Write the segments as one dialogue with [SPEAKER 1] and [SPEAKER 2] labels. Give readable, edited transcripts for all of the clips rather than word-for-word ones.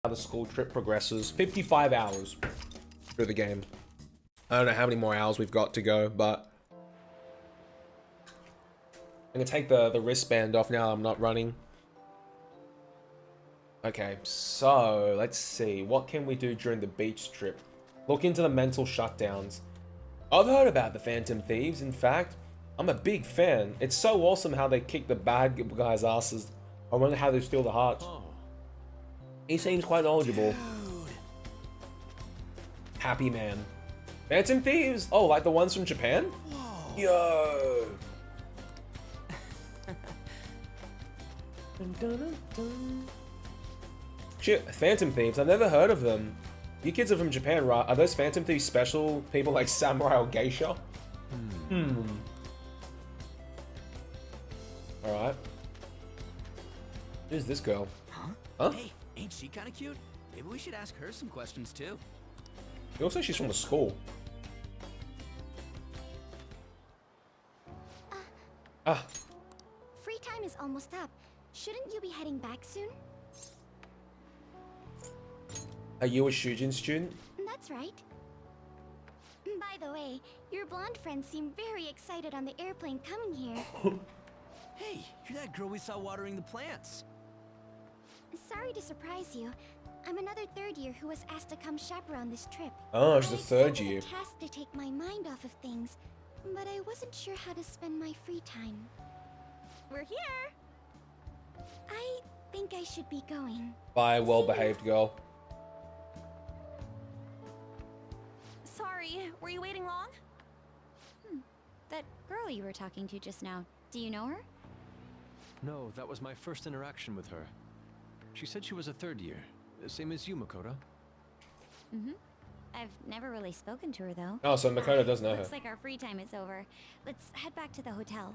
[SPEAKER 1] how the school trip progresses. 55 hours through the game. I don't know how many more hours we've got to go, but I'm gonna take the wristband off now. I'm not running. Okay, so let's see. What can we do during the beach trip? Look into the mental shutdowns. I've heard about the Phantom Thieves. In fact, I'm a big fan. It's so awesome how they kick the bad guys' asses. I wonder how they steal the hearts. He seems quite knowledgeable. Happy man. Phantom Thieves? Oh, like the ones from Japan? Whoa. Yo. Dun, dun, dun, dun. Shit, Phantom Thieves. I've never heard of them. You kids are from Japan, right? Are those Phantom Thieves special people like Samurai or Geisha? Alright. Who's this girl? Huh?
[SPEAKER 2] Hey, ain't she kind of cute? Maybe we should ask her some questions too.
[SPEAKER 1] It looks like she's from the school.
[SPEAKER 3] Free time is almost up. Shouldn't you be heading back soon?
[SPEAKER 1] Are you a Shujin student?
[SPEAKER 3] That's right. By the way, your blonde friends seem very excited on the airplane coming here.
[SPEAKER 2] Hey, you're that girl we saw watering the plants.
[SPEAKER 3] Sorry to surprise you. I'm another third year who was asked to come chaperone this trip.
[SPEAKER 1] Oh, she's
[SPEAKER 3] I
[SPEAKER 1] a third
[SPEAKER 3] accepted
[SPEAKER 1] year.
[SPEAKER 3] the task to take my mind off of things, but I wasn't sure how to spend my free time. We're here! I think I should be going.
[SPEAKER 1] Bye, well-behaved girl.
[SPEAKER 3] Sorry, were you waiting long? That girl you were talking to just now, do you know her?
[SPEAKER 4] No, that was my first interaction with her. She said she was a third year, same as you, Makoto.
[SPEAKER 3] I've never really spoken to her though.
[SPEAKER 1] Oh, so Makoto does know her.
[SPEAKER 3] Looks like our free time is over. Let's head back to the hotel.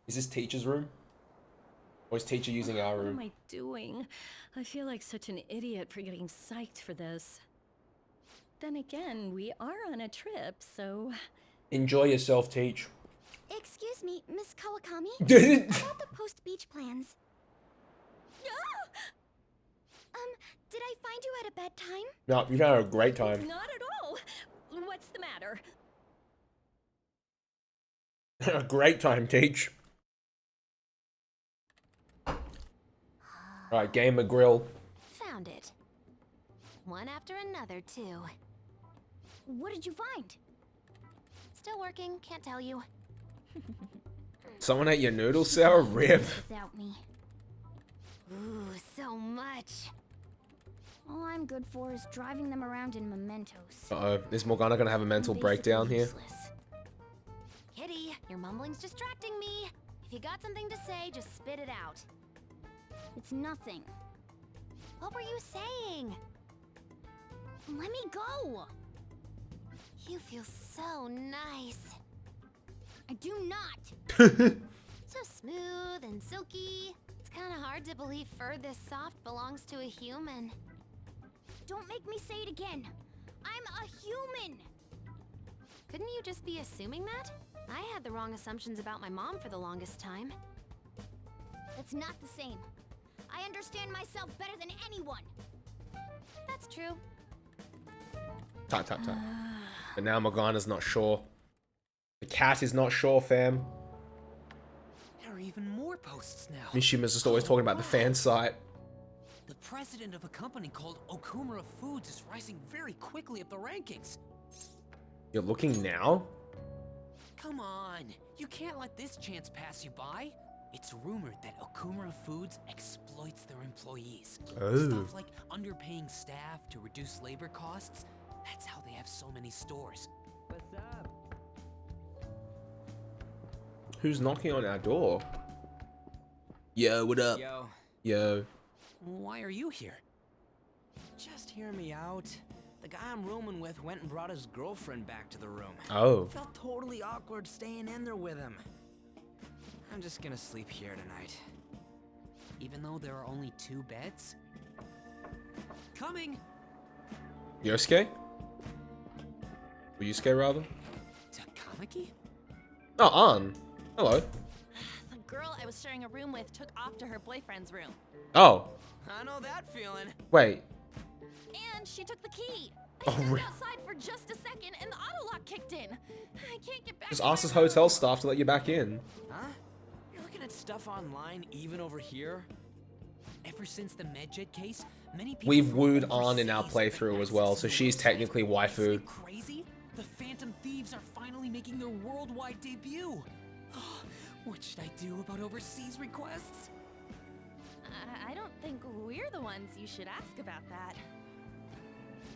[SPEAKER 1] Is this teacher's room? Or is teacher using our
[SPEAKER 5] What
[SPEAKER 1] room?
[SPEAKER 5] am I doing? I feel like such an idiot for getting psyched for this. Then again, we are on a trip, so...
[SPEAKER 1] Enjoy yourself, teach.
[SPEAKER 3] Excuse me, Miss Kawakami?
[SPEAKER 1] Did
[SPEAKER 3] About the post-beach plans. Did I find you at a bad time?
[SPEAKER 1] No, you've had a great time.
[SPEAKER 5] Not at all! What's the matter?
[SPEAKER 1] A great time, teach. Alright, Gamer Grill.
[SPEAKER 3] Found it. One after another, too. What did you find? Still working, can't tell you.
[SPEAKER 1] Someone ate your noodle sour? Rip.
[SPEAKER 3] Without me. Ooh, so much. All I'm good for is driving them around in mementos.
[SPEAKER 1] Uh-oh, is Morgana gonna have a mental breakdown here?
[SPEAKER 3] Useless. Kitty, your mumbling's distracting me. If you got something to say, just spit it out. It's nothing. What were you saying? Let me go! You feel so nice. I do not! So smooth and silky. It's kind of hard to believe fur this soft belongs to a human. Don't make me say it again. I'm a human! Couldn't you just be assuming that? I had the wrong assumptions about my mom for the longest time. That's not the same. I understand myself better than anyone. That's true.
[SPEAKER 1] Tut, tut, tut. But now Morgana's not sure. The cat is not sure, fam.
[SPEAKER 2] There are even more posts now.
[SPEAKER 1] Mishima's just always talking about the fan site.
[SPEAKER 2] The president of a company called Okumura Foods is rising very quickly up the rankings.
[SPEAKER 1] You're looking now?
[SPEAKER 2] Come on, you can't let this chance pass you by. It's rumored that Okumura Foods exploits their employees.
[SPEAKER 1] Oh.
[SPEAKER 2] Stuff like underpaying staff to reduce labor costs. That's how they have so many stores.
[SPEAKER 4] What's up?
[SPEAKER 1] Who's knocking on our door? Yo, what up?
[SPEAKER 2] Yo,
[SPEAKER 1] Yo.
[SPEAKER 2] why are you here? Just hear me out. The guy I'm rooming with went and brought his girlfriend back to the room.
[SPEAKER 1] Oh.
[SPEAKER 2] Felt totally awkward staying in there with him. I'm just gonna sleep here tonight. Even though there are only 2 beds. Coming!
[SPEAKER 1] Yosuke? Or Yusuke, rather?
[SPEAKER 2] Takami. Tamaki?
[SPEAKER 1] Oh, Ann. Hello.
[SPEAKER 6] The girl I was sharing a room with took off to her boyfriend's room.
[SPEAKER 1] Oh,
[SPEAKER 2] I know that feeling.
[SPEAKER 1] wait.
[SPEAKER 6] And she took the key.
[SPEAKER 1] Oh,
[SPEAKER 6] I stepped
[SPEAKER 1] really?
[SPEAKER 6] outside for just a second and the auto lock kicked in. I can't get back.
[SPEAKER 1] Just
[SPEAKER 6] in my
[SPEAKER 1] ask his
[SPEAKER 6] room.
[SPEAKER 1] hotel staff to let you back in.
[SPEAKER 2] Huh? You're looking at stuff online even over here? Ever since the Medjet case, many people
[SPEAKER 1] We've
[SPEAKER 2] from
[SPEAKER 1] wooed Ann in our
[SPEAKER 2] overseas have
[SPEAKER 1] playthrough
[SPEAKER 2] been
[SPEAKER 1] as well, so
[SPEAKER 2] accessing
[SPEAKER 1] she's
[SPEAKER 2] the website.
[SPEAKER 1] technically
[SPEAKER 2] Isn't
[SPEAKER 1] waifu.
[SPEAKER 2] it crazy? The Phantom Thieves are finally making their worldwide debut. What should I do about overseas requests?
[SPEAKER 6] I don't think we're the ones you should ask about that.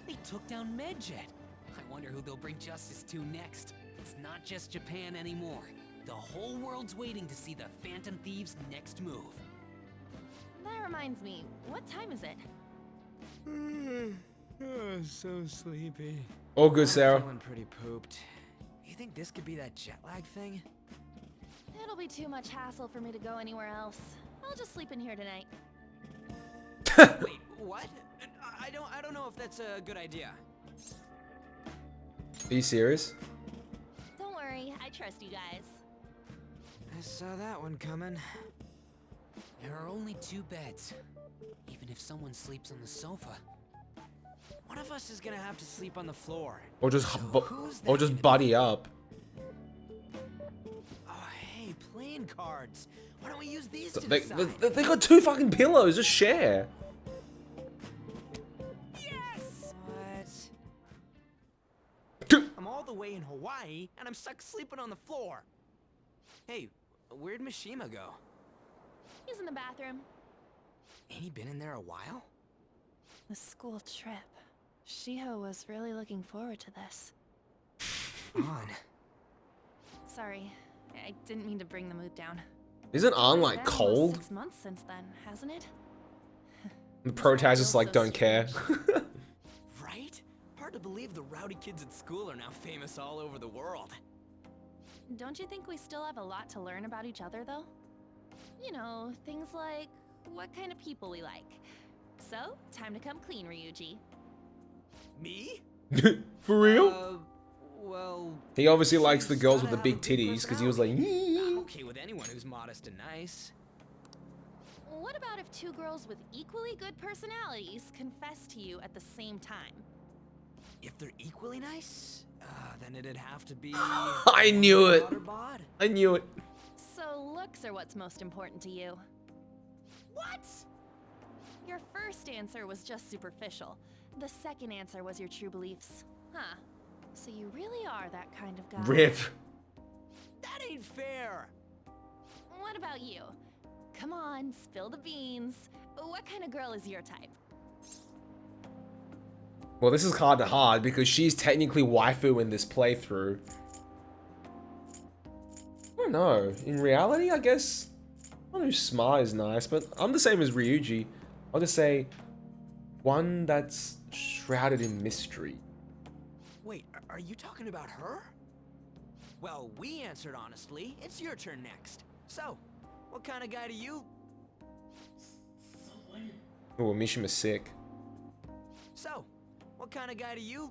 [SPEAKER 2] They took down Medjet. I wonder who they'll bring justice to next. It's not just Japan anymore. The whole world's waiting to see the Phantom Thieves' next move.
[SPEAKER 6] That reminds me, what time is it?
[SPEAKER 2] So sleepy.
[SPEAKER 1] All good,
[SPEAKER 2] I'm
[SPEAKER 1] Sarah.
[SPEAKER 2] feeling pretty pooped. You think this could be that jet lag thing?
[SPEAKER 6] It'll be too much hassle for me to go anywhere else. I'll just sleep in here tonight.
[SPEAKER 2] Wait, what? I don't know if that's a good idea.
[SPEAKER 1] Are you serious?
[SPEAKER 6] Don't worry, I trust you guys.
[SPEAKER 2] I saw that one coming. There are only 2 beds. Even if someone sleeps on the sofa, one of us is gonna have to sleep on the floor.
[SPEAKER 1] Or just
[SPEAKER 2] So
[SPEAKER 1] bu-
[SPEAKER 2] who's
[SPEAKER 1] or
[SPEAKER 2] that
[SPEAKER 1] just
[SPEAKER 2] gonna
[SPEAKER 1] buddy up.
[SPEAKER 2] Oh, hey, playing cards. Why don't we use these to
[SPEAKER 1] They
[SPEAKER 2] decide?
[SPEAKER 1] they got 2 fucking pillows. Just share.
[SPEAKER 2] Yes! What?
[SPEAKER 1] Two-
[SPEAKER 2] I'm all the way in Hawaii, and I'm stuck sleeping on the floor. Hey, where'd Mishima go?
[SPEAKER 6] He's in the bathroom.
[SPEAKER 2] Ain't he been in there a while?
[SPEAKER 6] The school trip. Shiho was really looking forward to this.
[SPEAKER 2] On.
[SPEAKER 6] Sorry, I didn't mean to bring the mood down.
[SPEAKER 1] Isn't Ann
[SPEAKER 6] It's
[SPEAKER 1] like
[SPEAKER 6] been almost
[SPEAKER 1] cold?
[SPEAKER 6] 6 months since then, hasn't it?
[SPEAKER 1] The protagonists like don't care.
[SPEAKER 2] Right? Hard to believe the rowdy kids at school are now famous all over the world.
[SPEAKER 6] Don't you think we still have a lot to learn about each other, though? You know, things like what kind of people we like. So, time to come clean, Ryuji.
[SPEAKER 2] Me?
[SPEAKER 1] For real?
[SPEAKER 2] Well...
[SPEAKER 1] He obviously likes the
[SPEAKER 2] she's
[SPEAKER 1] girls with the
[SPEAKER 2] gotta
[SPEAKER 1] big
[SPEAKER 2] have a good
[SPEAKER 1] titties because he was like,
[SPEAKER 2] I'm okay with anyone who's modest and nice.
[SPEAKER 6] What about if 2 girls with equally good personalities confess to you at the same time?
[SPEAKER 2] If they're equally nice, then it'd have to be...
[SPEAKER 1] I knew it.
[SPEAKER 2] Bod or bod.
[SPEAKER 1] I knew it.
[SPEAKER 6] So, looks are what's most important to you.
[SPEAKER 2] What?
[SPEAKER 6] Your first answer was just superficial. The second answer was your true beliefs. Huh. So you really are that kind of guy.
[SPEAKER 1] Rip.
[SPEAKER 2] That ain't fair.
[SPEAKER 6] What about you? Come on, spill the beans. What kind of girl is your type?
[SPEAKER 1] Well, this is hard to hard because she's technically waifu in this playthrough. I don't know. In reality, I guess... I don't know, Smart is nice, but I'm the same as Ryuji. I'll just say one that's shrouded in mystery.
[SPEAKER 2] Wait, are you talking about her? Well, we answered honestly. It's your turn next. So, what kind of guy do you...
[SPEAKER 1] Oh, Mishima's sick.
[SPEAKER 2] So, what kind of guy do you...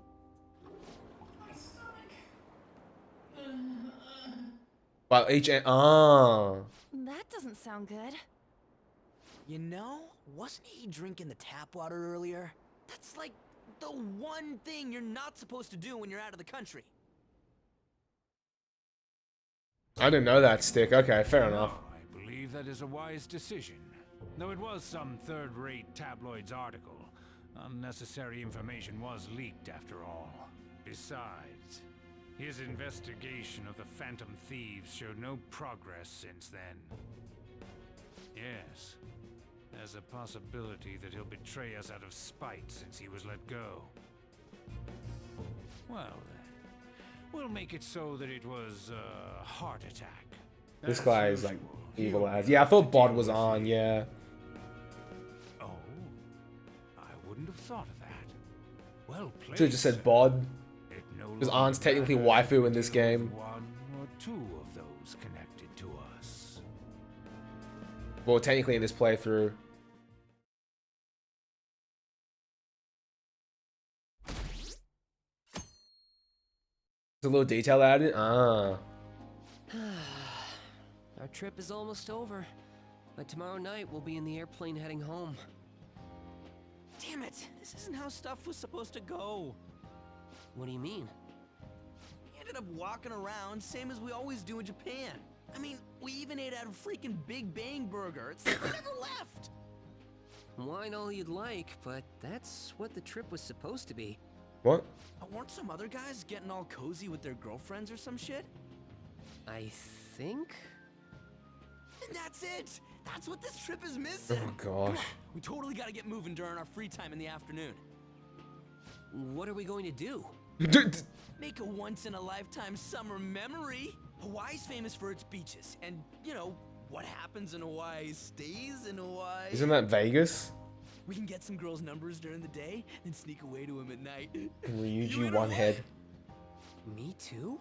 [SPEAKER 1] Well,
[SPEAKER 6] That doesn't sound good.
[SPEAKER 2] You know, wasn't he drinking the tap water earlier? That's like the one thing you're not supposed to do when you're out of the country.
[SPEAKER 1] I didn't know that, Stick. Okay, fair enough.
[SPEAKER 7] I believe that is a wise decision. Though it was some third-rate tabloid's article, unnecessary information was leaked after all. Besides, his investigation of the Phantom Thieves showed no progress since then. Yes, there's a possibility that he'll betray us out of spite since he was let go. Well then, we'll make it so that it was a heart attack.
[SPEAKER 1] This
[SPEAKER 7] As
[SPEAKER 1] guy is like
[SPEAKER 7] usual,
[SPEAKER 1] evil
[SPEAKER 7] he'll
[SPEAKER 1] as.
[SPEAKER 7] be
[SPEAKER 1] Yeah, I
[SPEAKER 7] left to
[SPEAKER 1] thought Bod
[SPEAKER 7] deal
[SPEAKER 1] was
[SPEAKER 7] with
[SPEAKER 1] on,
[SPEAKER 7] the-
[SPEAKER 1] yeah.
[SPEAKER 7] Oh, I wouldn't have thought of that. Well played.
[SPEAKER 1] Should've just said
[SPEAKER 7] sir.
[SPEAKER 1] Bod.
[SPEAKER 7] It no
[SPEAKER 1] Because
[SPEAKER 7] longer
[SPEAKER 1] Ann's technically
[SPEAKER 7] matters
[SPEAKER 1] waifu
[SPEAKER 7] to
[SPEAKER 1] in this
[SPEAKER 7] deal with
[SPEAKER 1] game.
[SPEAKER 7] One or two of those connected to us.
[SPEAKER 1] Well, technically in this playthrough. There's a little detail added. Ah.
[SPEAKER 8] Our trip is almost over. By tomorrow night, we'll be in the airplane heading home.
[SPEAKER 2] Damn it! This isn't how stuff was supposed to go.
[SPEAKER 8] What do you mean?
[SPEAKER 2] We ended up walking around, same as we always do in Japan. I mean, we even ate at a freaking Big Bang Burger. It's like we never left.
[SPEAKER 8] Wine all you'd like, but that's what the trip was supposed to be.
[SPEAKER 1] What?
[SPEAKER 2] Weren't some other guys getting all cozy with their girlfriends or some shit?
[SPEAKER 8] I think?
[SPEAKER 2] And that's it! That's what this trip is missing!
[SPEAKER 1] Oh
[SPEAKER 2] Come on,
[SPEAKER 1] gosh.
[SPEAKER 2] we totally gotta get moving during our free time in the afternoon.
[SPEAKER 8] What are we going to do?
[SPEAKER 2] Make a once-in-a-lifetime summer memory! Hawaii's famous for its beaches, and, you know, what happens in Hawaii stays in Hawaii.
[SPEAKER 1] Isn't that Vegas?
[SPEAKER 2] We can get some girls' numbers during the day, then sneak away to them at night. You
[SPEAKER 1] Ryuji
[SPEAKER 2] in
[SPEAKER 1] one
[SPEAKER 2] Hawaii?
[SPEAKER 1] head.
[SPEAKER 8] Me too?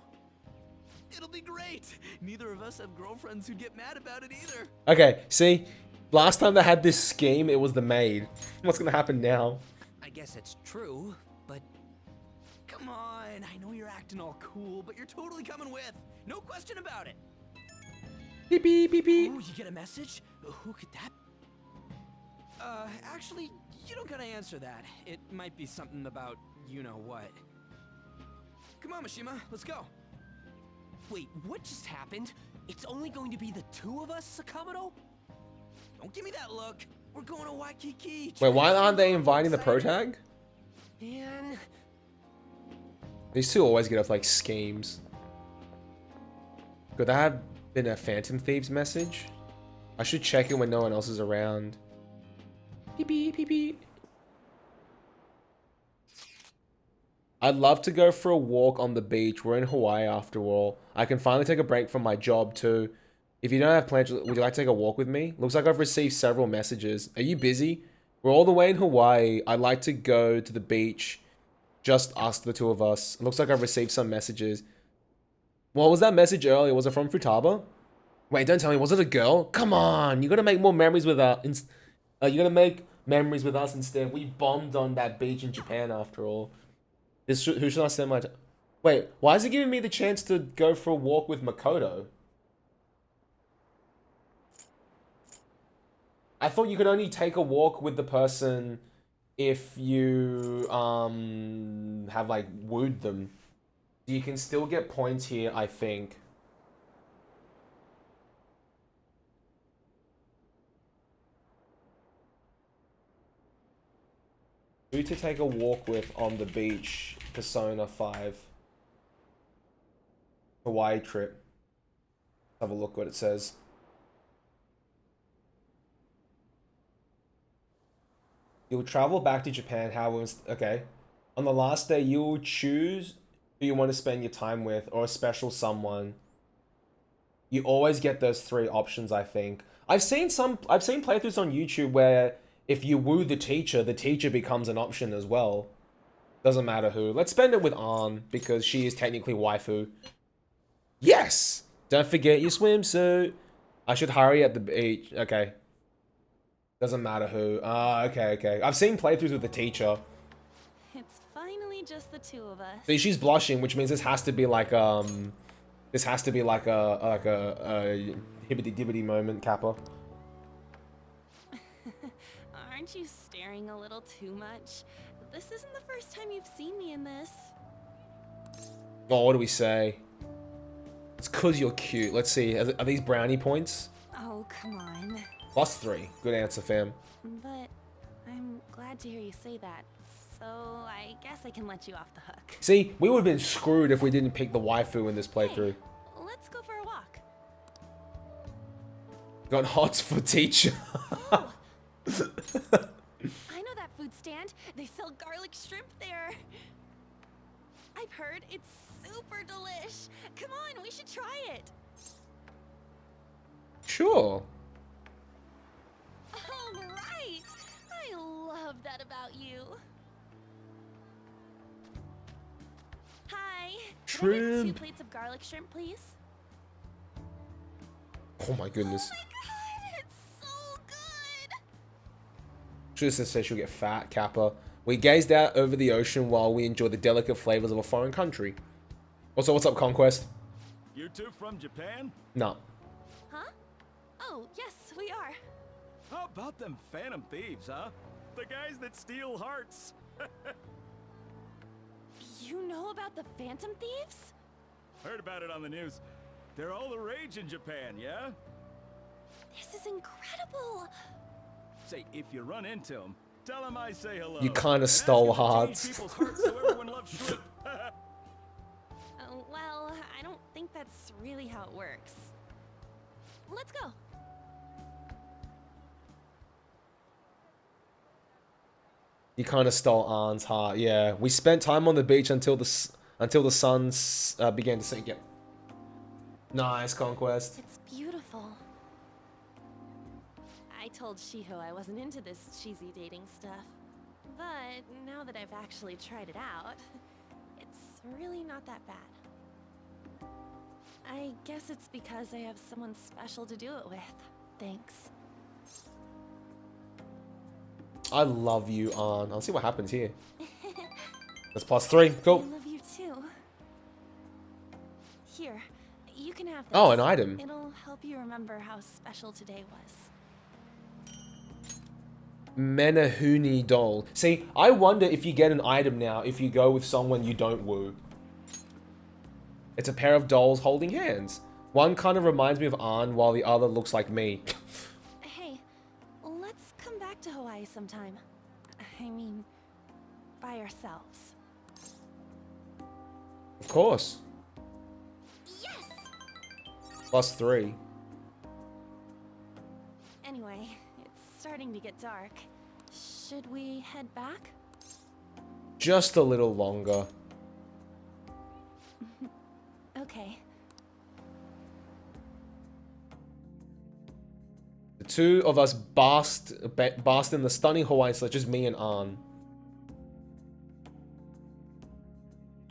[SPEAKER 2] It'll be great! Neither of us have girlfriends who'd get mad about it either.
[SPEAKER 1] Okay, see? Last time they had this scheme, it was the maid. What's gonna happen now?
[SPEAKER 8] I guess it's true, but
[SPEAKER 2] Come on, I know you're acting all cool, but you're totally coming with. No question about it.
[SPEAKER 1] Beep beep beep beep.
[SPEAKER 2] Oh, you get a message? Who could that? Actually, you don't gotta answer that. It might be something about you know what. Come on, Mishima, let's go.
[SPEAKER 8] wait, what just happened? It's only going to be the two of us, Sakamoto?
[SPEAKER 2] Don't give me that look. We're going to Waikiki.
[SPEAKER 1] Wait, why aren't they inviting the pro tag?
[SPEAKER 8] Man,
[SPEAKER 1] These two always get off like schemes. Could that have been a Phantom Thieves message? I should check it when no one else is around. Beep beep beep beep. I'd love to go for a walk on the beach. We're in Hawaii after all. I can finally take a break from my job too. If you don't have plans, would you like to take a walk with me? Looks like I've received several messages. Are you busy? We're all the way in Hawaii. I'd like to go to the beach. Just us, the two of us. It looks like I've received some messages. What was that message earlier? Was it from Futaba? Wait, don't tell me. Was it a girl? Come on. You gotta make more memories with us. You gotta make memories with us instead. We bombed on that beach in Japan after all. Who should I send my... Wait, why is it giving me the chance to go for a walk with Makoto? I thought you could only take a walk with the person if you have like wooed them. You can still get points here, I think. Who to take a walk with on the beach? Persona 5 Hawaii trip. Have a look what it says. You'll travel back to Japan, okay. On the last day, you'll choose who you want to spend your time with or a special someone. You always get those three options, I think. I've seen playthroughs on YouTube where if you woo the teacher becomes an option as well. Doesn't matter who. Let's spend it with Ann because she is technically waifu. Yes! Don't forget your swimsuit. I should hurry at the beach. Okay. Doesn't matter who. Okay. I've seen playthroughs with the teacher.
[SPEAKER 6] It's finally just the two of us.
[SPEAKER 1] See, she's blushing, which means this has to be like a hibbity dibbity moment, Kappa.
[SPEAKER 6] Aren't you staring a little too much? This isn't the first time you've seen me in this.
[SPEAKER 1] Oh, what do we say? It's 'cause you're cute. Let's see. Are these brownie points?
[SPEAKER 6] Oh, come on.
[SPEAKER 1] +3. Good answer, fam.
[SPEAKER 6] But I'm glad to hear you say that. So I guess I can let you off the hook.
[SPEAKER 1] See, we would have been screwed if we didn't pick the waifu in this playthrough.
[SPEAKER 6] Hey, let's go for a walk.
[SPEAKER 1] Got hots for teacher.
[SPEAKER 6] Oh. I know that food stand. They sell garlic shrimp there. I've heard it's super delish. Come on, we should try it.
[SPEAKER 1] Sure.
[SPEAKER 6] All right. I love that about you. Hi. Can I get 2
[SPEAKER 1] Shrimp.
[SPEAKER 6] plates of garlic shrimp, please?
[SPEAKER 1] Oh my goodness.
[SPEAKER 6] Oh my god, it's so good.
[SPEAKER 1] Should have said she'll get fat, Kappa. We gazed out over the ocean while we enjoyed the delicate flavors of a foreign country. Also, what's up, Conquest?
[SPEAKER 9] You two from Japan?
[SPEAKER 1] No.
[SPEAKER 6] Huh? Oh, yes, we are.
[SPEAKER 9] How about them Phantom Thieves, huh? The guys that steal hearts.
[SPEAKER 6] You know about the Phantom Thieves?
[SPEAKER 9] Heard about it on the news. They're all the rage in Japan, yeah?
[SPEAKER 6] This is incredible.
[SPEAKER 9] Say, if you run into them, tell them I say hello.
[SPEAKER 1] You kinda
[SPEAKER 9] And ask
[SPEAKER 1] stole
[SPEAKER 9] them to change
[SPEAKER 1] hearts.
[SPEAKER 9] people's hearts so everyone loves Shrimp.
[SPEAKER 6] Well, I don't think that's really how it works. Let's go.
[SPEAKER 1] You kind of stole Arn's heart. Yeah, we spent time on the beach until the sun began to sink. Yep. Nice, Conquest.
[SPEAKER 6] It's beautiful. I told Shiho I wasn't into this cheesy dating stuff. But now that I've actually tried it out, it's really not that bad. I guess it's because I have someone special to do it with. Thanks.
[SPEAKER 1] I love you, Arn. I'll see what happens here. That's +3. Cool.
[SPEAKER 6] I love you too. Here, you can have this.
[SPEAKER 1] Oh, an item.
[SPEAKER 6] It'll help you remember how special today was.
[SPEAKER 1] Menehune doll. See, I wonder if you get an item now if you go with someone you don't woo. It's a pair of dolls holding hands. One kind of reminds me of Arn, while the other looks like me.
[SPEAKER 6] Hey, let's come back to Hawaii sometime. I mean, by ourselves.
[SPEAKER 1] Of course.
[SPEAKER 6] Yes!
[SPEAKER 1] +3.
[SPEAKER 6] Anyway, it's starting to get dark. Should we head back?
[SPEAKER 1] Just a little longer.
[SPEAKER 6] Okay.
[SPEAKER 1] The two of us basked in the stunning Hawaiian sun, just me and Arn.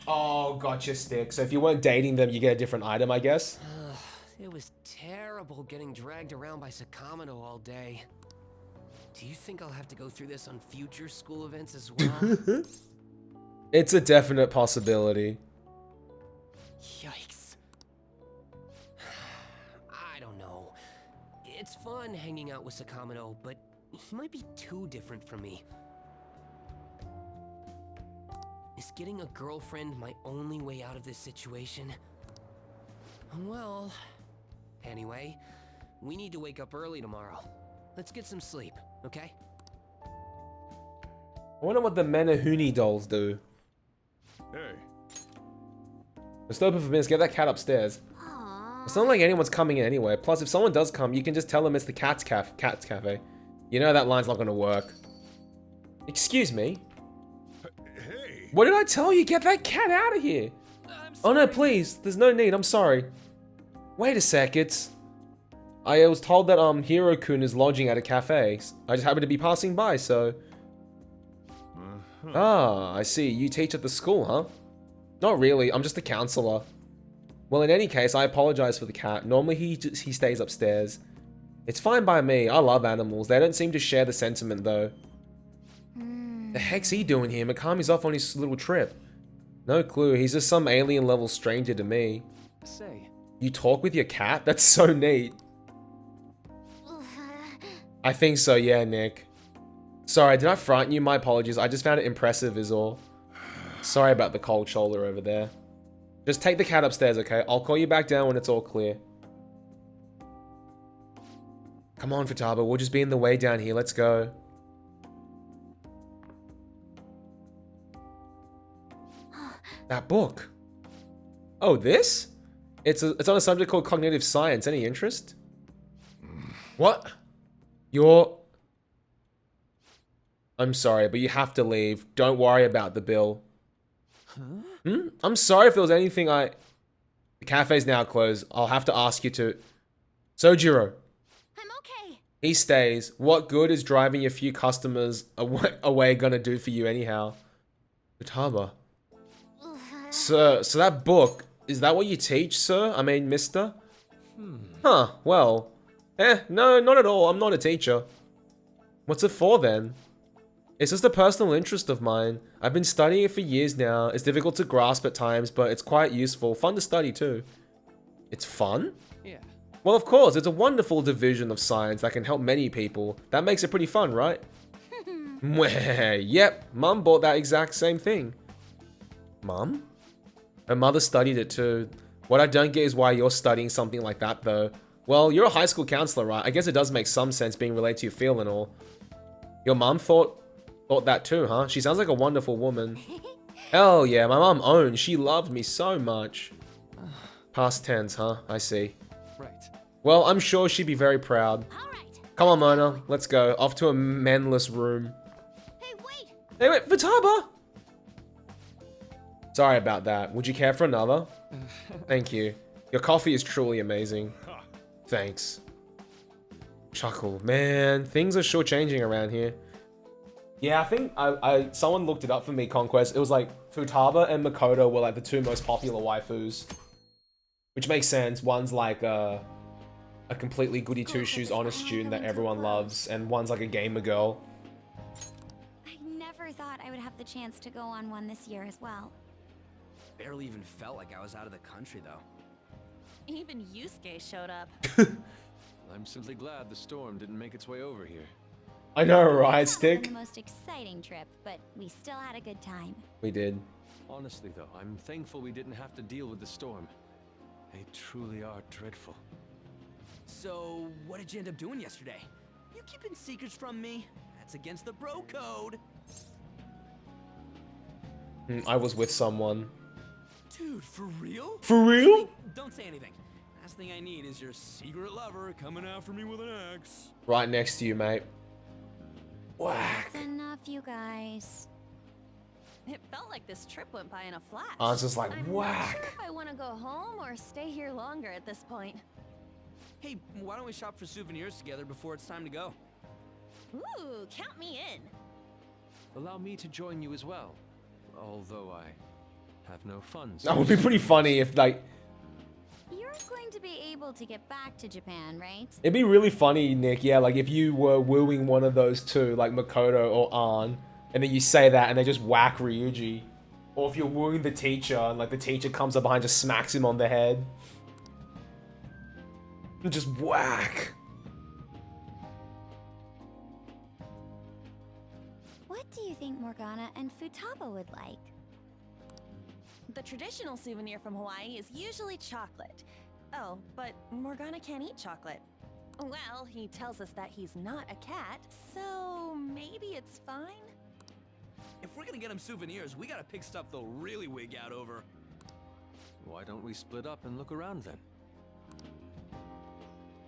[SPEAKER 1] Oh, gotcha, Stick. So if you weren't dating them, you get a different item, I guess?
[SPEAKER 8] It was terrible getting dragged around by Sakamoto all day. Do you think I'll have to go through this on future school events as well?
[SPEAKER 1] It's a definite possibility.
[SPEAKER 8] Yikes. I don't know. It's fun hanging out with Sakamoto, but he might be too different from me. Is getting a girlfriend my only way out of this situation? Well, anyway, we need to wake up early tomorrow. Let's get some sleep, okay?
[SPEAKER 1] I wonder what the Menehune dolls do.
[SPEAKER 9] Hey.
[SPEAKER 1] Just open for minutes, get that cat upstairs.
[SPEAKER 3] Aww.
[SPEAKER 1] It's not like anyone's coming in anyway. Plus, if someone does come, you can just tell them it's the cat's cafe. You know that line's not gonna work. Excuse me?
[SPEAKER 9] Hey.
[SPEAKER 1] What did I tell you? Get that cat out of here! Oh no, please. There's no need. I'm sorry. Wait a sec. I was told that Hiro-kun is lodging at a cafe. I just happened to be passing by, so. Ah, I see. You teach at the school, huh? Not really. I'm just a counselor. Well, in any case, I apologize for the cat. Normally, he stays upstairs. It's fine by me. I love animals. They don't seem to share the sentiment, though. The heck's he doing here? Mikami's off on his little trip. No clue. He's just some alien-level stranger to me.
[SPEAKER 4] Say,
[SPEAKER 1] You talk with your cat? That's so neat. I think so, yeah, Nick. Sorry, did I frighten you? My apologies. I just found it impressive is all. Sorry about the cold shoulder over there. Just take the cat upstairs, okay? I'll call you back down when it's all clear. Come on, Futaba. We'll just be in the way down here. Let's go. That book. Oh, this? It's on a subject called cognitive science. Any interest? What? I'm sorry, but you have to leave. Don't worry about the bill. I'm sorry if there was anything The cafe's now closed. I'll have to ask you to... Sojiro.
[SPEAKER 3] I'm okay.
[SPEAKER 1] He stays. What good is driving a few customers away gonna do for you anyhow? Futaba. Sir, so that book, is that what you teach, sir? I mean, mister? Huh, well. No, not at all. I'm not a teacher. What's it for, then? It's just a personal interest of mine. I've been studying it for years now. It's difficult to grasp at times, but it's quite useful. Fun to study too. It's fun?
[SPEAKER 4] Yeah.
[SPEAKER 1] Well, of course, it's a wonderful division of science that can help many people. That makes it pretty fun, right? Yep, Mum bought that exact same thing. Mum? Her mother studied it too. What I don't get is why you're studying something like that though. Well, you're a high school counselor, right? I guess it does make some sense being related to your field and all. Your mum thought that too, huh? She sounds like a wonderful woman. Hell yeah, my mum owned. She loved me so much. Past tense, huh? I see.
[SPEAKER 4] Right.
[SPEAKER 1] Well, I'm sure she'd be very proud.
[SPEAKER 3] All right.
[SPEAKER 1] Come on, Mona. Let's go. Off to a menless room.
[SPEAKER 3] Hey, wait.
[SPEAKER 1] Hey, wait, Futaba! Sorry about that. Would you care for another? Thank you. Your coffee is truly amazing. Thanks. Chuckle. Man, things are sure changing around here. Yeah, I think someone looked it up for me, Conquest. It was like Futaba and Makoto were like the two most popular waifus. Which makes sense. One's like a completely goody two-shoes honest student that everyone loves, and one's like a gamer girl.
[SPEAKER 3] I never thought I would have the chance to go on one this year as well.
[SPEAKER 9] Barely even felt like I was out of the country, though.
[SPEAKER 6] Even Yusuke showed up.
[SPEAKER 4] I'm simply glad the storm didn't make its way over here.
[SPEAKER 1] I know, right,
[SPEAKER 3] That wasn't
[SPEAKER 1] Stick?
[SPEAKER 3] the most exciting trip, but we still had a good time.
[SPEAKER 1] We did.
[SPEAKER 4] Honestly, though, I'm thankful we didn't have to deal with the storm. They truly are dreadful.
[SPEAKER 9] So, what did you end up doing yesterday? You keeping secrets from me? That's against the bro code.
[SPEAKER 1] I was with someone.
[SPEAKER 9] Dude, for real?
[SPEAKER 1] For real?
[SPEAKER 9] Don't say anything. Last thing I need is your secret lover coming after me with an axe.
[SPEAKER 1] Right next to you, mate. Whack.
[SPEAKER 3] That's enough, you guys.
[SPEAKER 6] It felt like this trip went by in a flash.
[SPEAKER 1] Answer's like,
[SPEAKER 6] I'm not
[SPEAKER 1] whack.
[SPEAKER 6] sure if I want to go home or stay here longer at this point.
[SPEAKER 9] Hey, why don't we shop for souvenirs together before it's time to go?
[SPEAKER 6] Ooh, count me in.
[SPEAKER 4] Allow me to join you as well. Although I have no funds.
[SPEAKER 1] That would be pretty funny if, like...
[SPEAKER 3] You're going to be able to get back to Japan, right?
[SPEAKER 1] It'd be really funny, Nick, yeah, like if you were wooing one of those two, like Makoto or An, and then you say that and they just whack Ryuji. Or if you're wooing the teacher and like the teacher comes up behind and just smacks him on the head. And just whack.
[SPEAKER 3] What do you think Morgana and Futaba would like?
[SPEAKER 6] The traditional souvenir from Hawaii is usually chocolate. Oh, but Morgana can't eat chocolate. Well, he tells us that he's not a cat, so maybe it's fine?
[SPEAKER 9] If we're gonna get him souvenirs, we gotta pick stuff they'll really wig out over.
[SPEAKER 4] Why don't we split up and look around then?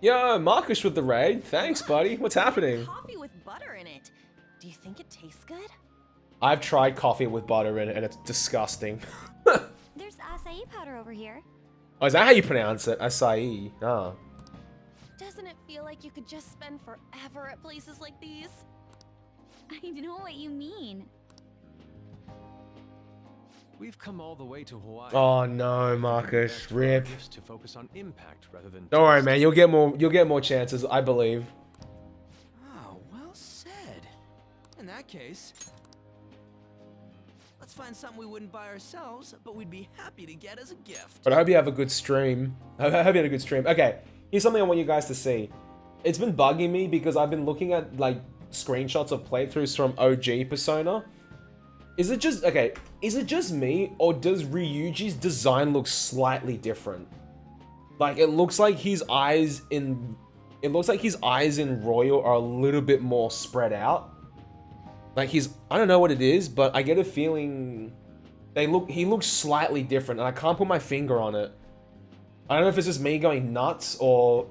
[SPEAKER 1] Yo, Marcus with the raid. Thanks, buddy. What's happening?
[SPEAKER 6] Coffee with butter in it. Do you think it tastes good?
[SPEAKER 1] I've tried coffee with butter in it and it's disgusting.
[SPEAKER 3] There's acai powder over here.
[SPEAKER 1] Oh, is that how you pronounce it? Acai. Oh.
[SPEAKER 6] Doesn't it feel like you could just spend forever at places like these?
[SPEAKER 3] I know what you mean.
[SPEAKER 4] We've come all the way to Hawaii.
[SPEAKER 1] Oh no, Marcus. Rip.
[SPEAKER 4] Just to focus on impact rather than.
[SPEAKER 1] Don't worry, man. You'll get more chances, I believe.
[SPEAKER 9] Oh, well said. In that case, let's find something we wouldn't buy ourselves, but we'd be happy to get as a gift.
[SPEAKER 1] But I hope you have a good stream. I hope you had a good stream. Okay, here's something I want you guys to see. It's been bugging me because I've been looking at like screenshots of playthroughs from OG Persona. Is it just me, or does Ryuji's design look slightly different? Like it looks like his eyes in Royal are a little bit more spread out. Like I don't know what it is, but I get a feeling he looks slightly different, and I can't put my finger on it. I don't know if it's just me going nuts, or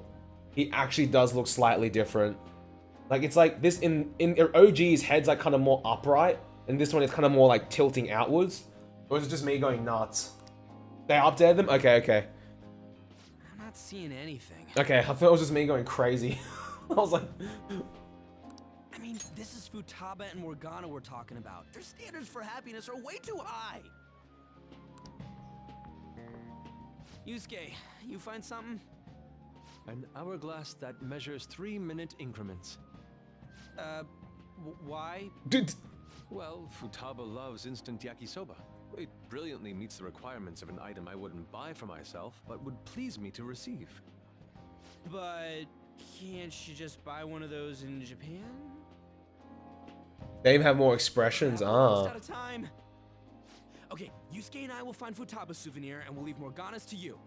[SPEAKER 1] he actually does look slightly different. Like it's like this in OG's head's like kind of more upright, and this one is kind of more like tilting outwards. Or is it just me going nuts? They updated them? Okay.
[SPEAKER 9] I'm not seeing anything.
[SPEAKER 1] Okay, I thought it was just me going crazy. I was like...
[SPEAKER 9] I mean, this is Futaba and Morgana we're talking about. Their standards for happiness are way too high. Yusuke, you find something?
[SPEAKER 4] An hourglass that measures 3-minute increments.
[SPEAKER 9] Why?
[SPEAKER 1] Dude,
[SPEAKER 4] Well, Futaba loves instant yakisoba. It brilliantly meets the requirements of an item I wouldn't buy for myself, but would please me to receive.
[SPEAKER 9] But can't you just buy one of those in Japan?
[SPEAKER 1] They even have more expressions.
[SPEAKER 9] We're almost
[SPEAKER 1] Ah.
[SPEAKER 9] out of time. Okay, Yusuke and I will find Futaba's souvenir, and we'll leave Morgana's to you.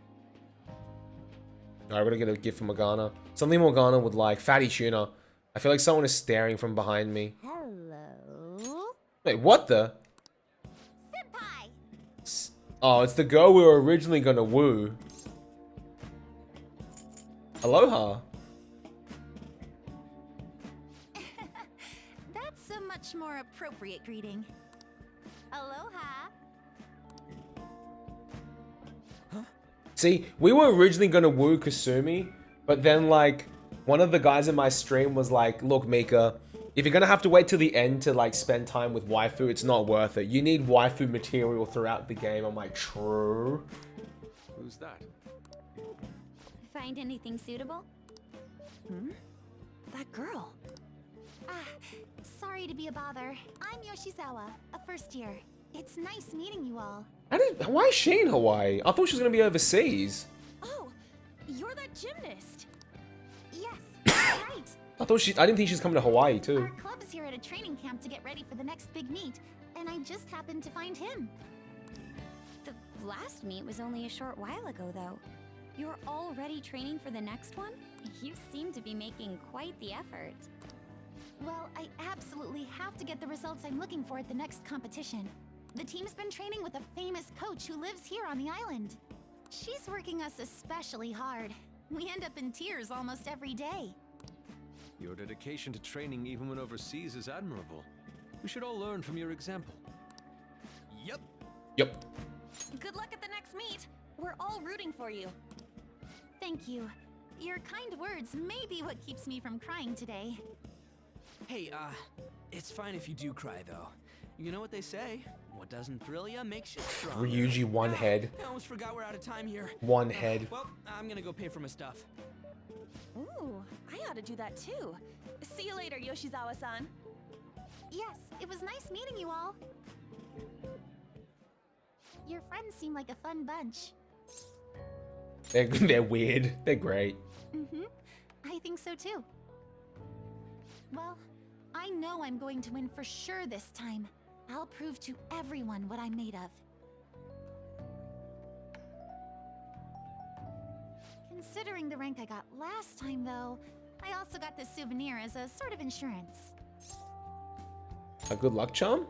[SPEAKER 1] Alright, we're gonna get a gift from Morgana. Something Morgana would like. Fatty tuna. I feel like someone is staring from behind me.
[SPEAKER 3] Hello?
[SPEAKER 1] Wait, what the?
[SPEAKER 3] Senpai!
[SPEAKER 1] Oh, it's the girl we were originally gonna woo. Aloha.
[SPEAKER 3] That's a much more appropriate greeting. Aloha!
[SPEAKER 1] See, we were originally gonna woo Kasumi, but then like one of the guys in my stream was like, look Mika, if you're gonna have to wait till the end to like spend time with waifu, it's not worth it. You need waifu material throughout the game. I'm like, true.
[SPEAKER 4] Who's that?
[SPEAKER 3] Find anything suitable?
[SPEAKER 6] That girl.
[SPEAKER 3] Ah, sorry to be a bother. I'm Yoshizawa, a first year. It's nice meeting you all.
[SPEAKER 1] Why is she in Hawaii? I thought she was gonna be overseas.
[SPEAKER 6] Oh, you're that gymnast.
[SPEAKER 3] Yes, that's right.
[SPEAKER 1] I didn't think she was coming to Hawaii too.
[SPEAKER 3] Our club's here at a training camp to get ready for the next big meet, and I just happened to find him.
[SPEAKER 10] The last meet was only a short while ago, though. You're already training for the next one? You seem to be making quite the effort.
[SPEAKER 3] Well, I absolutely have to get the results I'm looking for at the next competition. The team's been training with a famous coach who lives here on the island. She's working us especially hard. We end up in tears almost every day.
[SPEAKER 4] Your dedication to training even when overseas is admirable. We should all learn from your example.
[SPEAKER 9] Yep.
[SPEAKER 1] Yep.
[SPEAKER 6] Good luck at the next meet. We're all rooting for you.
[SPEAKER 3] Thank you. Your kind words may be what keeps me from crying today.
[SPEAKER 9] Hey, it's fine if you do cry, though. You know what they say? What doesn't thrill ya makes you stronger.
[SPEAKER 1] Ryuji, one head.
[SPEAKER 9] I almost forgot we're out of time here.
[SPEAKER 1] One head.
[SPEAKER 9] Well, I'm gonna go pay for my stuff.
[SPEAKER 6] Ooh, I ought to do that too. See you later, Yoshizawa-san.
[SPEAKER 3] Yes, it was nice meeting you all. Your friends seem like a fun bunch.
[SPEAKER 1] They're weird. They're great.
[SPEAKER 3] I think so too. Well, I know I'm going to win for sure this time. I'll prove to everyone what I'm made of. Considering the rank I got last time, though, I also got this souvenir as a sort of insurance.
[SPEAKER 1] A good luck charm?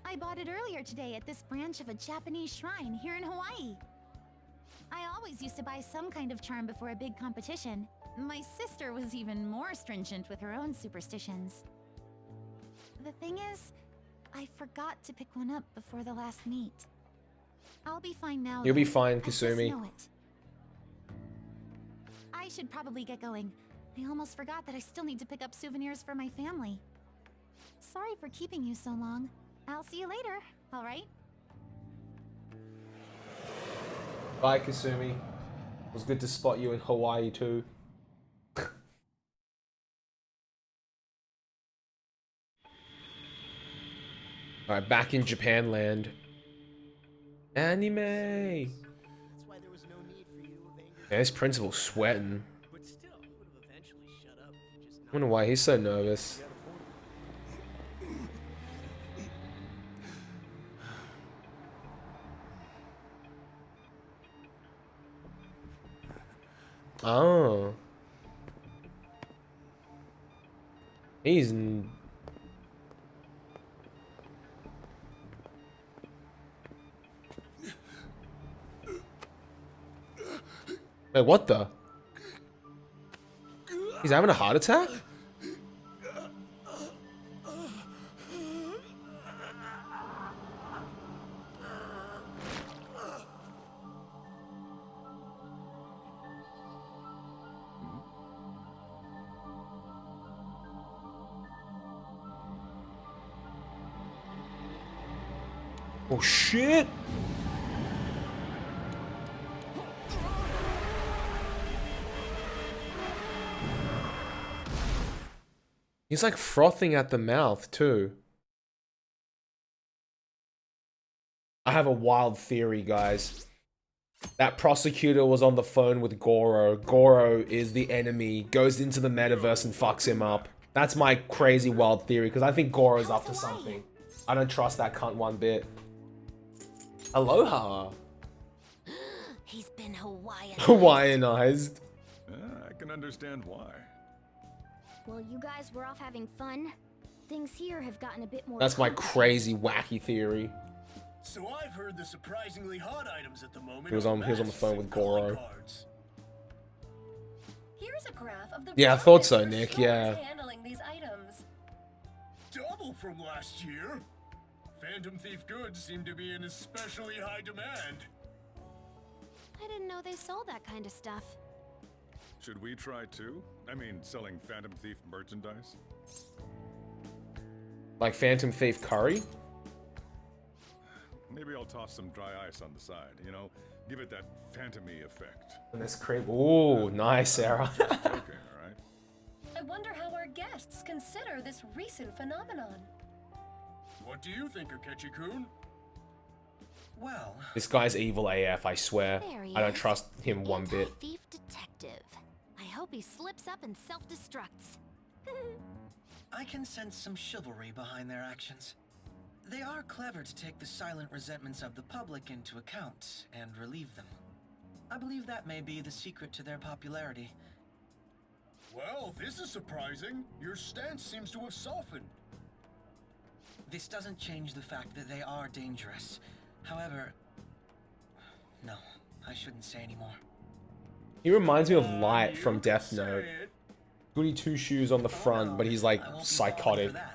[SPEAKER 3] I bought it earlier today at this branch of a Japanese shrine here in Hawaii. I always used to buy some kind of charm before a big competition. My sister was even more stringent with her own superstitions. The thing is, I forgot to pick one up before the last meet. I'll be fine now.
[SPEAKER 1] You'll be
[SPEAKER 3] though.
[SPEAKER 1] fine,
[SPEAKER 3] I just
[SPEAKER 1] Kasumi.
[SPEAKER 3] know it. I should probably get going. I almost forgot that I still need to pick up souvenirs for my family. Sorry for keeping you so long. I'll see you later, alright?
[SPEAKER 1] Bye, Kasumi. It was good to spot you in Hawaii too. Alright, back in Japan land. Anime!
[SPEAKER 11] That's why there was no need for you to have angered
[SPEAKER 1] Yeah, this principal's sweating.
[SPEAKER 11] but still, he would have eventually shut up if you just
[SPEAKER 1] I wonder why he's so nervous. Oh. He's... Wait, what the? He's having a heart attack? Oh shit! He's like frothing at the mouth too. I have a wild theory, guys. That prosecutor was on the phone with Goro. Goro is the enemy, goes into the metaverse and fucks him up. That's my crazy wild theory, because I think Goro's up to something. I don't trust that cunt one bit. Aloha.
[SPEAKER 3] He's been Hawaiian.
[SPEAKER 1] Hawaiianized.
[SPEAKER 12] I can understand why.
[SPEAKER 3] Well, you guys were off having fun. Things here have gotten a bit more.
[SPEAKER 1] That's my
[SPEAKER 3] complicated.
[SPEAKER 1] crazy, wacky theory.
[SPEAKER 11] So I've heard the surprisingly hot items at the moment.
[SPEAKER 1] He was on the phone with Goro.
[SPEAKER 5] Here's a graph of the
[SPEAKER 1] Yeah, I thought so, Nick. Yeah.
[SPEAKER 5] handling these items.
[SPEAKER 11] Double from last year. Phantom Thief goods seem to be in especially high demand.
[SPEAKER 3] I didn't know they sold that kind of stuff.
[SPEAKER 12] Should we try too? I mean, selling Phantom Thief merchandise?
[SPEAKER 1] Like Phantom Thief curry?
[SPEAKER 12] Maybe I'll toss some dry ice on the side, you know? Give it that phantom-y effect.
[SPEAKER 1] And this creep. Ooh, nice, Sarah.
[SPEAKER 12] Joking, alright?
[SPEAKER 5] I wonder how our guests consider this recent phenomenon.
[SPEAKER 11] What do you think, Akechi-kun?
[SPEAKER 9] Well,
[SPEAKER 1] This guy's evil AF, I swear.
[SPEAKER 3] There he
[SPEAKER 1] I don't
[SPEAKER 3] is.
[SPEAKER 1] trust him one bit.
[SPEAKER 3] Anti-thief detective. I hope he slips up and self-destructs.
[SPEAKER 9] I can sense some chivalry behind their actions. They are clever to take the silent resentments of the public into account and relieve them. I believe that may be the secret to their popularity.
[SPEAKER 11] Well, this is surprising. Your stance seems to have softened.
[SPEAKER 9] This doesn't change the fact that they are dangerous. However, no, I shouldn't say anymore.
[SPEAKER 1] He reminds me of Light from
[SPEAKER 11] You
[SPEAKER 1] Death
[SPEAKER 11] say
[SPEAKER 1] Note.
[SPEAKER 11] it.
[SPEAKER 1] Goody two shoes on the front, but he's like
[SPEAKER 9] I won't be
[SPEAKER 1] psychotic.
[SPEAKER 9] faulted for that.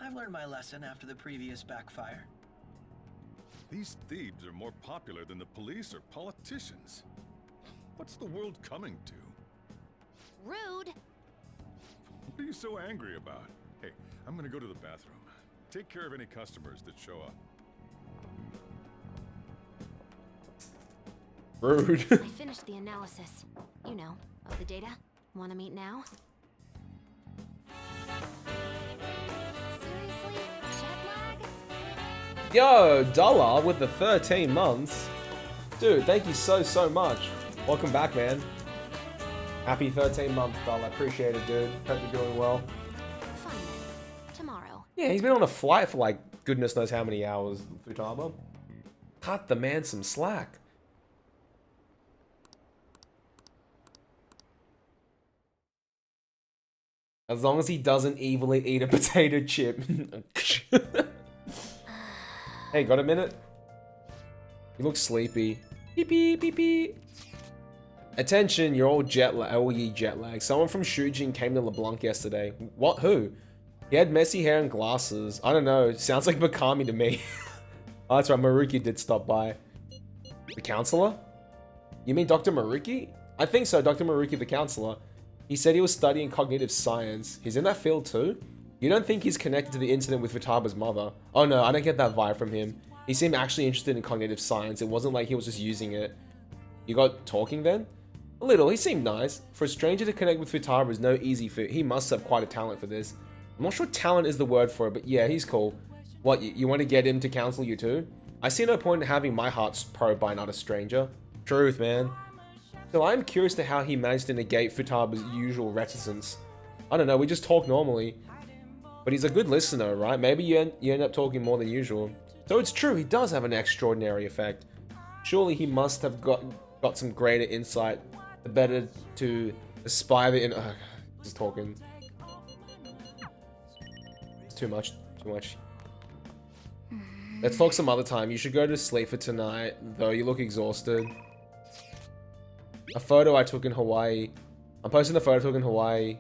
[SPEAKER 9] I've learned my lesson after the previous backfire.
[SPEAKER 12] These thieves are more popular than the police or politicians. What's the world coming to?
[SPEAKER 3] Rude.
[SPEAKER 12] What are you so angry about? Hey, I'm gonna go to the bathroom. Take care of any customers that show up.
[SPEAKER 1] Rude.
[SPEAKER 3] I finished the analysis. You know, of the data. Wanna meet now? Seriously? Jet lag?
[SPEAKER 1] Yo, Dollar with the 13 months. Dude, thank you so much. Welcome back, man. Happy 13 months, Dollar. Appreciate it, dude. Hope you're doing well.
[SPEAKER 3] Fine then. Tomorrow.
[SPEAKER 1] Yeah, he's been on a flight for like goodness knows how many hours, Futaba. Cut the man some slack. As long as he doesn't evilly eat a potato chip. Hey, got a minute? You look sleepy. Beep beep beep beep. Attention, you're all all ye jet lag. Someone from Shujin came to LeBlanc yesterday. What? Who? He had messy hair and glasses. I don't know. Sounds like Mikami to me. Oh, that's right. Maruki did stop by. The counselor? You mean Dr. Maruki? I think so, Dr. Maruki, the counselor. He said he was studying cognitive science. He's in that field too? You don't think he's connected to the incident with Vitaba's mother? Oh no, I don't get that vibe from him. He seemed actually interested in cognitive science. It wasn't like he was just using it. You got talking then? A little. He seemed nice. For a stranger to connect with Futaba is no easy feat. He must have quite a talent for this. I'm not sure talent is the word for it, but yeah, he's cool. What, you want to get him to counsel you too? I see no point in having my heart probed by another stranger. Truth, man. So I'm curious to how he managed to negate Futaba's usual reticence. I don't know, we just talk normally. But he's a good listener, right? Maybe you end up talking more than usual. So it's true, he does have an extraordinary effect. Surely he must have got some greater insight, the better to aspire the just talking. It's too much. Let's talk some other time. You should go to sleep for tonight, though you look exhausted. A photo I took in Hawaii. I'm posting the photo I took in Hawaii.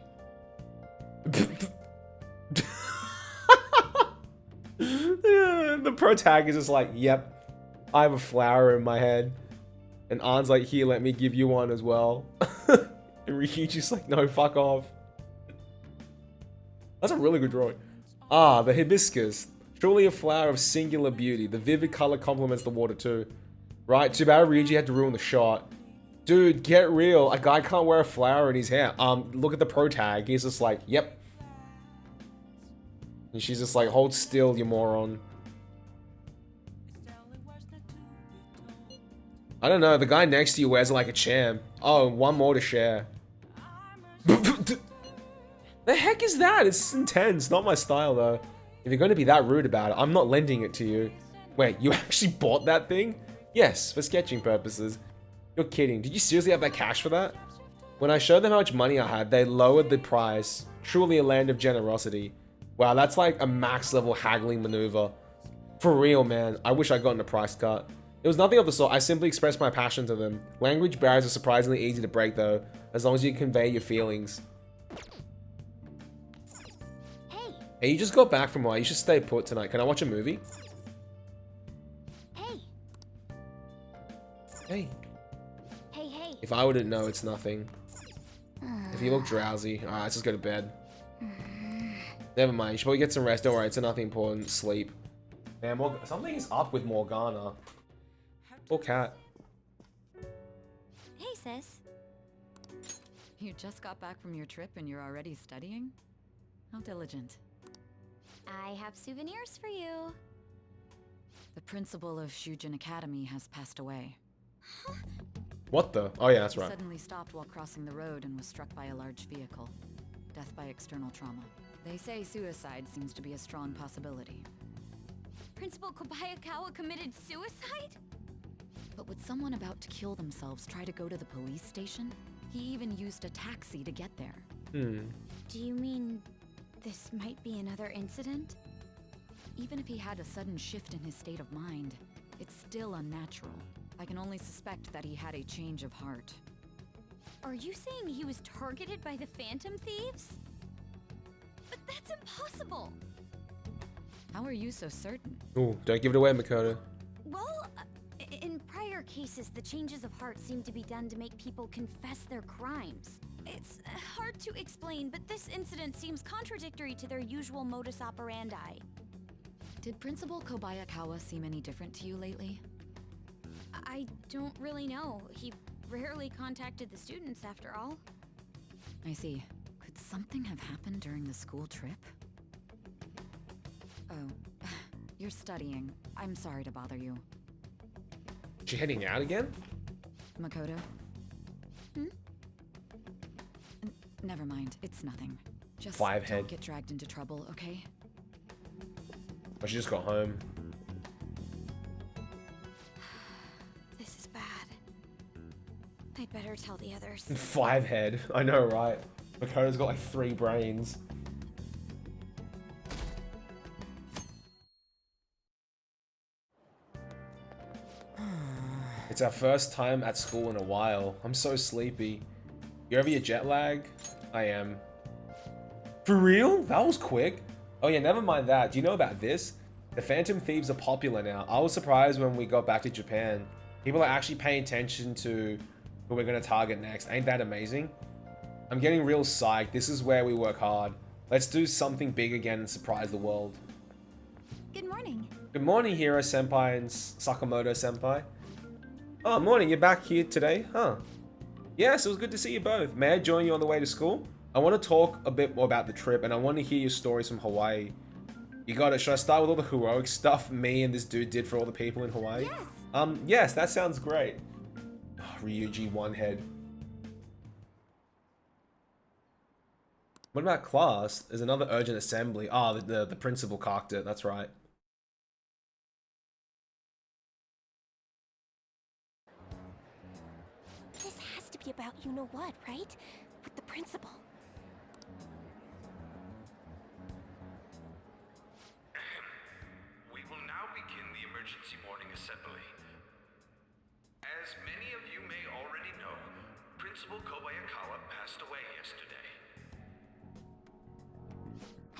[SPEAKER 1] The protagonist is like, yep, I have a flower in my head. And An's like, here, let me give you one as well. And Ryuji's like, no, fuck off. That's a really good drawing. Ah, the hibiscus. Truly a flower of singular beauty. The vivid color complements the water too. Right, too bad Ryuji had to ruin the shot. Dude, get real. A guy can't wear a flower in his hair. Look at the pro tag. He's just like, yep. And she's just like, hold still, you moron. I don't know, the guy next to you wears it like a champ. Oh, one more to share. The heck is that? It's intense, not my style though. If you're going to be that rude about it, I'm not lending it to you. Wait, you actually bought that thing? Yes, for sketching purposes. You're kidding. Did you seriously have that cash for that? When I showed them how much money I had, they lowered the price. Truly a land of generosity. Wow, that's like a max level haggling maneuver. For real, man. I wish I'd gotten a price cut. It was nothing of the sort. I simply expressed my passion to them. Language barriers are surprisingly easy to break though, as long as you convey your feelings. Hey, you just got back from work. You should stay put tonight. Can I watch a movie?
[SPEAKER 3] Hey.
[SPEAKER 1] Hey.
[SPEAKER 3] Hey, hey.
[SPEAKER 1] If I wouldn't know, it's nothing. If you look drowsy, alright, let's just go to bed. Never mind, you should probably get some rest. Don't worry, it's nothing important. Sleep. Man, something is up with Morgana. Poor cat.
[SPEAKER 3] Hey, sis.
[SPEAKER 13] You just got back from your trip and you're already studying? How diligent.
[SPEAKER 3] I have souvenirs for you.
[SPEAKER 13] The principal of Shujin Academy has passed away.
[SPEAKER 1] What the? Oh yeah, that's
[SPEAKER 13] He
[SPEAKER 1] right.
[SPEAKER 13] suddenly stopped while crossing the road and was struck by a large vehicle. Death by external trauma. They say suicide seems to be a strong possibility.
[SPEAKER 3] Principal Kobayakawa committed suicide?
[SPEAKER 13] But would someone about to kill themselves try to go to the police station? He even used a taxi to get there.
[SPEAKER 1] Hmm.
[SPEAKER 3] Do you mean this might be another incident?
[SPEAKER 13] Even if he had a sudden shift in his state of mind, it's still unnatural. I can only suspect that he had a change of heart.
[SPEAKER 3] Are you saying he was targeted by the Phantom Thieves? But that's impossible!
[SPEAKER 13] How are you so certain?
[SPEAKER 1] Ooh, don't give it away, Makoto.
[SPEAKER 3] Well, in prior cases, the changes of heart seem to be done to make people confess their crimes. It's hard to explain, but this incident seems contradictory to their usual modus operandi.
[SPEAKER 13] Did Principal Kobayakawa seem any different to you lately?
[SPEAKER 3] I don't really know. He rarely contacted the students, after all.
[SPEAKER 13] I see. Could something have happened during the school trip? Oh, you're studying. I'm sorry to bother you.
[SPEAKER 1] She heading out again?
[SPEAKER 13] Makoto? Never mind. It's nothing. Just
[SPEAKER 1] Five head.
[SPEAKER 13] don't get dragged into trouble, okay?
[SPEAKER 1] Oh, she just got home.
[SPEAKER 3] This is bad. I'd better tell the others.
[SPEAKER 1] 5 head. I know, right? Makoto's got like 3 brains. It's our first time at school in a while. I'm so sleepy. You over your jet lag? I am. For real? That was quick. Oh yeah, never mind that. Do you know about this? The Phantom Thieves are popular now. I was surprised when we got back to Japan. People are actually paying attention to who we're going to target next. Ain't that amazing? I'm getting real psyched. This is where we work hard. Let's do something big again and surprise the world.
[SPEAKER 3] Good morning.
[SPEAKER 1] Good morning, Hiro Senpai and Sakamoto Senpai. Oh, morning. You're back here today, huh? Yes, it was good to see you both. May I join you on the way to school? I want to talk a bit more about the trip, and I want to hear your stories from Hawaii. You got it. Should I start with all the heroic stuff me and this dude did for all the people in Hawaii?
[SPEAKER 3] Yes.
[SPEAKER 1] Yes, that sounds great. Oh, Ryuji one head. What about class? There's another urgent assembly. Ah, the principal cocked it. That's right.
[SPEAKER 6] This has to be about you-know-what, right? With the principal.
[SPEAKER 14] We will now begin the emergency morning assembly. As many of you may already know, Principal Kobayakawa passed away yesterday.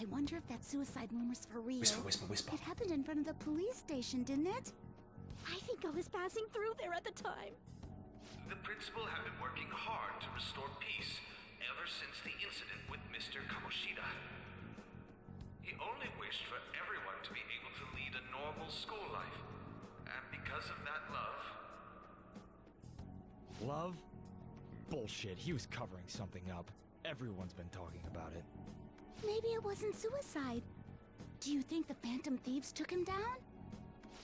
[SPEAKER 15] I wonder if that suicide rumor's for real.
[SPEAKER 1] Whisper, whisper, whisper.
[SPEAKER 15] It happened in front of the police station, didn't it? I think I was passing through there at the time.
[SPEAKER 14] The principal had been working hard to restore peace ever since the incident with Mr. Kamoshida. He only wished for everyone to be able to lead a normal school life. And because of that love...
[SPEAKER 16] Love? Bullshit, he was covering something up. Everyone's been talking about it.
[SPEAKER 15] Maybe it wasn't suicide. Do you think the Phantom Thieves took him down?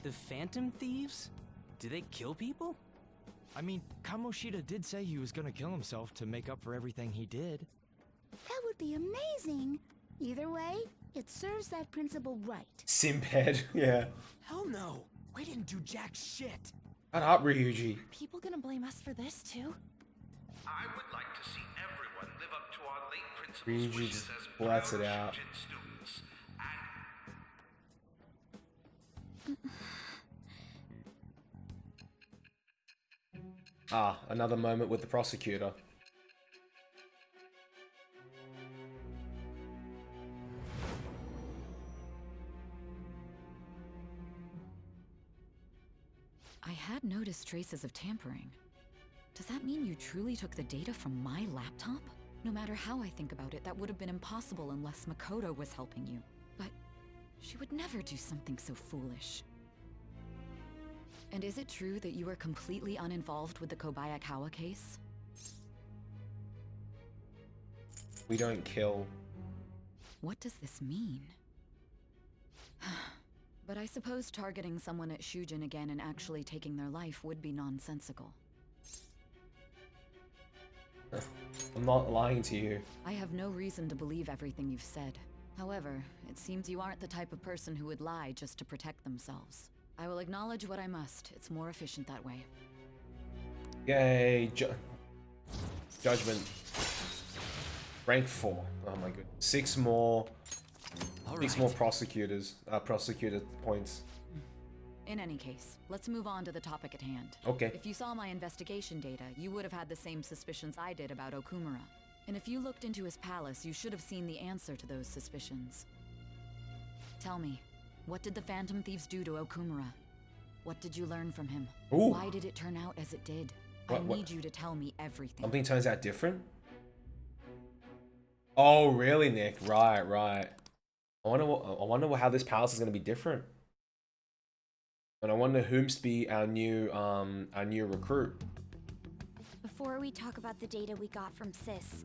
[SPEAKER 2] The Phantom Thieves? Do they kill people?
[SPEAKER 16] I mean, Kamoshida did say he was gonna kill himself to make up for everything he did.
[SPEAKER 15] That would be amazing. Either way, it serves that principal right.
[SPEAKER 1] Simphead, yeah.
[SPEAKER 2] Hell no. We didn't do jack shit.
[SPEAKER 1] Shut up, Ryuji.
[SPEAKER 6] People gonna blame us for this too?
[SPEAKER 14] I would like to see everyone live up to our late principal's
[SPEAKER 1] Ryuji
[SPEAKER 14] wishes
[SPEAKER 1] just
[SPEAKER 14] as
[SPEAKER 1] blats
[SPEAKER 14] proud
[SPEAKER 1] it out.
[SPEAKER 14] Shujin students.
[SPEAKER 1] Ah, another moment with the prosecutor.
[SPEAKER 13] I had noticed traces of tampering. Does that mean you truly took the data from my laptop? No matter how I think about it, that would have been impossible unless Makoto was helping you. But she would never do something so foolish. And is it true that you were completely uninvolved with the Kobayakawa case?
[SPEAKER 1] We don't kill.
[SPEAKER 13] What does this mean? But I suppose targeting someone at Shujin again and actually taking their life would be nonsensical.
[SPEAKER 1] I'm not lying to you.
[SPEAKER 13] I have no reason to believe everything you've said. However, it seems you aren't the type of person who would lie just to protect themselves. I will acknowledge what I must. It's more efficient that way.
[SPEAKER 1] Yay, Judgment. Rank 4. Oh my god. 6 more. Six more prosecutors. Prosecutor points.
[SPEAKER 13] In any case, let's move on to the topic at hand.
[SPEAKER 1] Okay.
[SPEAKER 13] If you saw my investigation data, you would have had the same suspicions I did about Okumura. And if you looked into his palace, you should have seen the answer to those suspicions. Tell me, what did the Phantom Thieves do to Okumura? What did you learn from him?
[SPEAKER 1] Ooh.
[SPEAKER 13] Why did it turn out as it did?
[SPEAKER 1] What-
[SPEAKER 13] I
[SPEAKER 1] what-
[SPEAKER 13] need you to tell me everything.
[SPEAKER 1] Something turns out different? Oh, really, Nick? Right. I wonder how this palace is going to be different. And I wonder whom's to be our new recruit.
[SPEAKER 3] Before we talk about the data we got from Sis,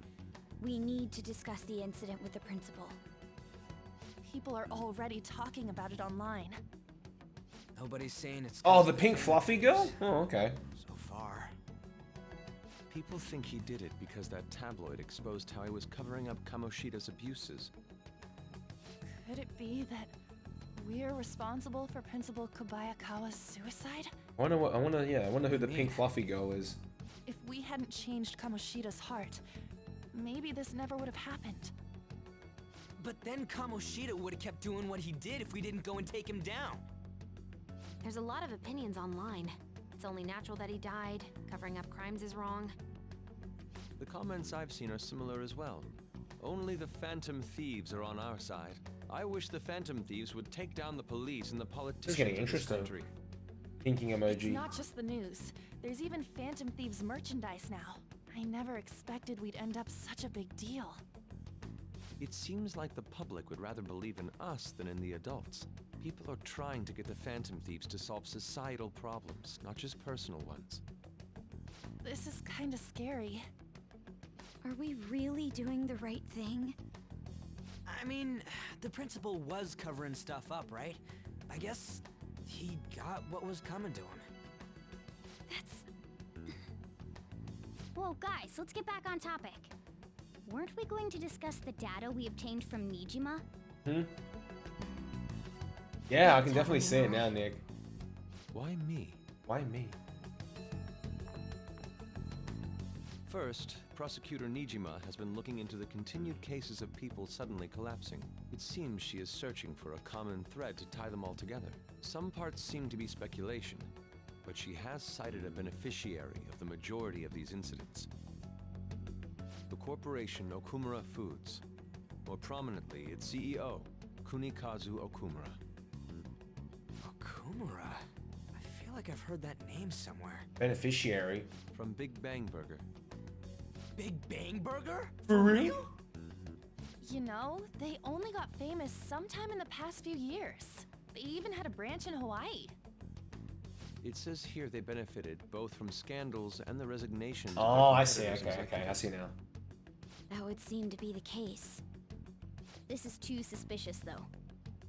[SPEAKER 3] we need to discuss the incident with the principal.
[SPEAKER 6] People are already talking about it online.
[SPEAKER 2] Nobody's saying it's.
[SPEAKER 1] Oh, the pink fluffy girl? Oh, okay.
[SPEAKER 2] So far.
[SPEAKER 4] People think he did it because that tabloid exposed how he was covering up Kamoshida's abuses.
[SPEAKER 6] Could it be that we're responsible for Principal Kobayakawa's suicide?
[SPEAKER 1] I wonder who the pink fluffy girl is.
[SPEAKER 6] If we hadn't changed Kamoshida's heart, maybe this never would have happened.
[SPEAKER 2] But then Kamoshida would have kept doing what he did if we didn't go and take him down.
[SPEAKER 3] There's a lot of opinions online. It's only natural that he died. Covering up crimes is wrong.
[SPEAKER 4] The comments I've seen are similar as well. Only the Phantom Thieves are on our side. I wish the Phantom Thieves would take down the police and the politicians
[SPEAKER 1] This is getting
[SPEAKER 4] of this
[SPEAKER 1] interesting.
[SPEAKER 4] country.
[SPEAKER 1] Thinking
[SPEAKER 6] It's
[SPEAKER 1] emoji.
[SPEAKER 6] not just the news. There's even Phantom Thieves merchandise now. I never expected we'd end up such a big deal.
[SPEAKER 4] It seems like the public would rather believe in us than in the adults. People are trying to get the Phantom Thieves to solve societal problems, not just personal ones.
[SPEAKER 6] This is kinda scary.
[SPEAKER 3] Are we really doing the right thing?
[SPEAKER 2] I mean, the principal was covering stuff up, right? I guess he got what was coming to him.
[SPEAKER 3] Whoa, guys, let's get back on topic. Weren't we going to discuss the data we obtained from Nijima?
[SPEAKER 1] Yeah, I can definitely see it now, Nick.
[SPEAKER 4] Why me?
[SPEAKER 1] Why me?
[SPEAKER 4] First, Prosecutor Nijima has been looking into the continued cases of people suddenly collapsing. It seems she is searching for a common thread to tie them all together. Some parts seem to be speculation, but she has cited a beneficiary of the majority of these incidents. The corporation Okumura Foods. More prominently, its CEO, Kunikazu Okumura.
[SPEAKER 2] Okumura? I feel like I've heard that name somewhere.
[SPEAKER 1] Beneficiary.
[SPEAKER 4] From Big Bang Burger.
[SPEAKER 2] Big Bang Burger?
[SPEAKER 1] For real?
[SPEAKER 6] You know, they only got famous sometime in the past few years. They even had a branch in Hawaii.
[SPEAKER 4] It says here they benefited both from scandals and the resignation.
[SPEAKER 1] Oh, I see. Okay, I see now.
[SPEAKER 3] That would seem to be the case. This is too suspicious, though.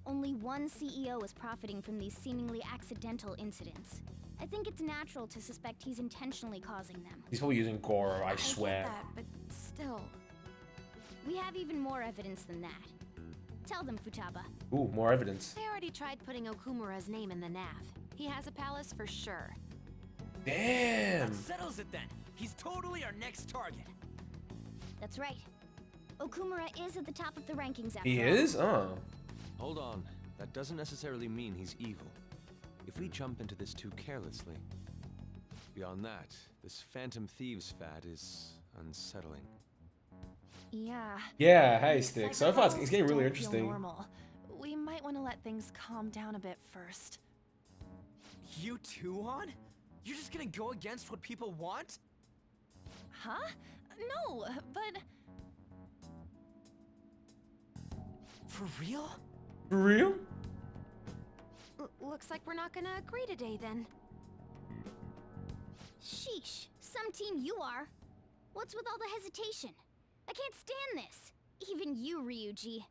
[SPEAKER 3] Only one CEO is profiting from these seemingly accidental incidents. I think it's natural to suspect he's intentionally causing them.
[SPEAKER 1] He's probably using Goro, I
[SPEAKER 3] get
[SPEAKER 1] swear.
[SPEAKER 3] that, but still. We have even more evidence than that. Tell them, Futaba.
[SPEAKER 1] Ooh, more evidence.
[SPEAKER 17] They already tried putting Okumura's name in the nav. He has a palace for sure.
[SPEAKER 1] Damn.
[SPEAKER 2] That settles it then. He's totally our next target.
[SPEAKER 3] That's right. Okumura is at the top of the rankings after
[SPEAKER 1] He
[SPEAKER 3] all.
[SPEAKER 1] is? Oh.
[SPEAKER 4] Hold on. That doesn't necessarily mean he's evil. If we jump into this too carelessly. Beyond that, this Phantom Thieves fad is unsettling.
[SPEAKER 6] Yeah.
[SPEAKER 1] Yeah, hey, Stick. So far, it's
[SPEAKER 6] Psychos
[SPEAKER 1] getting really
[SPEAKER 6] don't feel
[SPEAKER 1] interesting.
[SPEAKER 6] normal. We might want to let things calm down a bit first.
[SPEAKER 2] You too, On? You're just gonna go against what people want?
[SPEAKER 6] Huh? No, but...
[SPEAKER 2] For real?
[SPEAKER 1] For real?
[SPEAKER 17] Looks like we're not gonna agree today then.
[SPEAKER 3] Sheesh, some team you are. What's with all the hesitation? I can't stand this. Even you, Ryuji.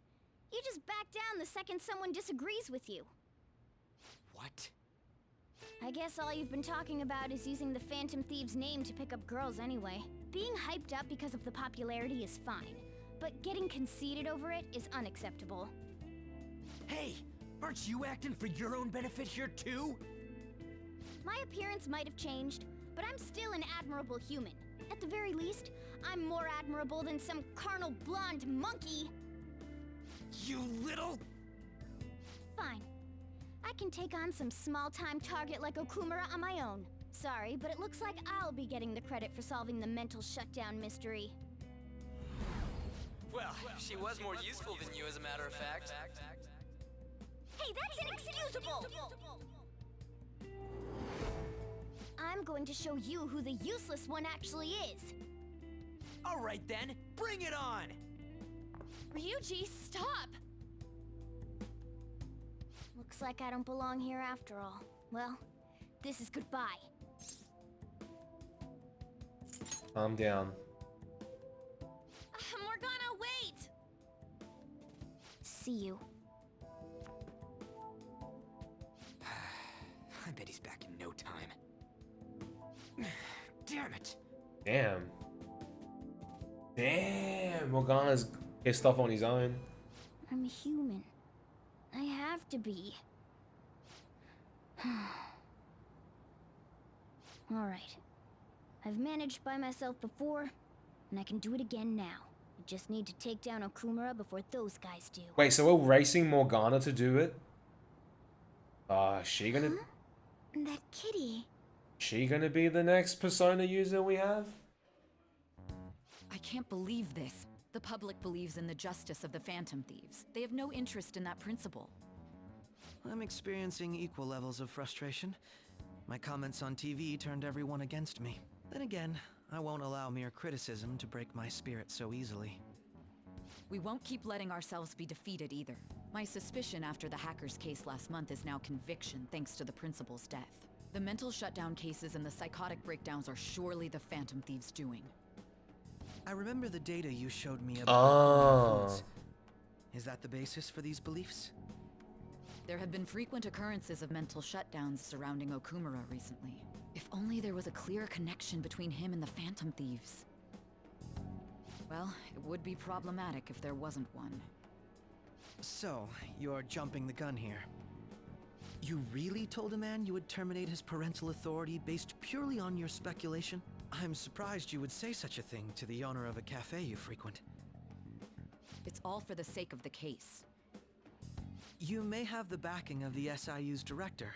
[SPEAKER 3] You just back down the second someone disagrees with you.
[SPEAKER 2] What?
[SPEAKER 3] I guess all you've been talking about is using the Phantom Thieves name to pick up girls anyway. Being hyped up because of the popularity is fine, but getting conceited over it is unacceptable.
[SPEAKER 2] Hey, aren't you acting for your own benefit here too?
[SPEAKER 3] My appearance might have changed, but I'm still an admirable human. At the very least, I'm more admirable than some carnal blonde monkey.
[SPEAKER 2] You little...
[SPEAKER 3] Fine. I can take on some small-time target like Okumura on my own. Sorry, but it looks like I'll be getting the credit for solving the mental shutdown mystery.
[SPEAKER 18] Well, she was more useful than you, as a matter of fact.
[SPEAKER 3] Hey, that's inexcusable! I'm going to show you who the useless one actually is.
[SPEAKER 2] All right then, bring it on!
[SPEAKER 6] Ryuji, stop!
[SPEAKER 3] Looks like I don't belong here after all. Well, this is goodbye.
[SPEAKER 1] Calm down.
[SPEAKER 6] Morgana, wait!
[SPEAKER 3] See you.
[SPEAKER 2] I bet he's back in no time. Damn it!
[SPEAKER 1] Damn. Damn. Morgana's pissed off on his own.
[SPEAKER 3] I'm human. I have to be. Alright. I've managed by myself before, and I can do it again now. I just need to take down Okumura before those guys do.
[SPEAKER 1] Wait, so we're racing Morgana to do it? She gonna...
[SPEAKER 3] That kitty.
[SPEAKER 1] She gonna be the next Persona user we have?
[SPEAKER 13] I can't believe this. The public believes in the justice of the Phantom Thieves. They have no interest in that principle.
[SPEAKER 9] I'm experiencing equal levels of frustration. My comments on TV turned everyone against me. Then again, I won't allow mere criticism to break my spirit so easily.
[SPEAKER 13] We won't keep letting ourselves be defeated either. My suspicion after the hackers case last month is now conviction thanks to the principal's death. The mental shutdown cases and the psychotic breakdowns are surely the Phantom Thieves' doing.
[SPEAKER 9] I remember the data you showed me about foods. Is that the basis for these beliefs?
[SPEAKER 13] There have been frequent occurrences of mental shutdowns surrounding Okumura recently. If only there was a clear connection between him and the Phantom Thieves. Well, it would be problematic if there wasn't one.
[SPEAKER 9] So, you're jumping the gun here. You really told a man you would terminate his parental authority based purely on your speculation? I'm surprised you would say such a thing to the owner of a cafe you frequent.
[SPEAKER 13] It's all for the sake of the case.
[SPEAKER 9] You may have the backing of the SIU's director,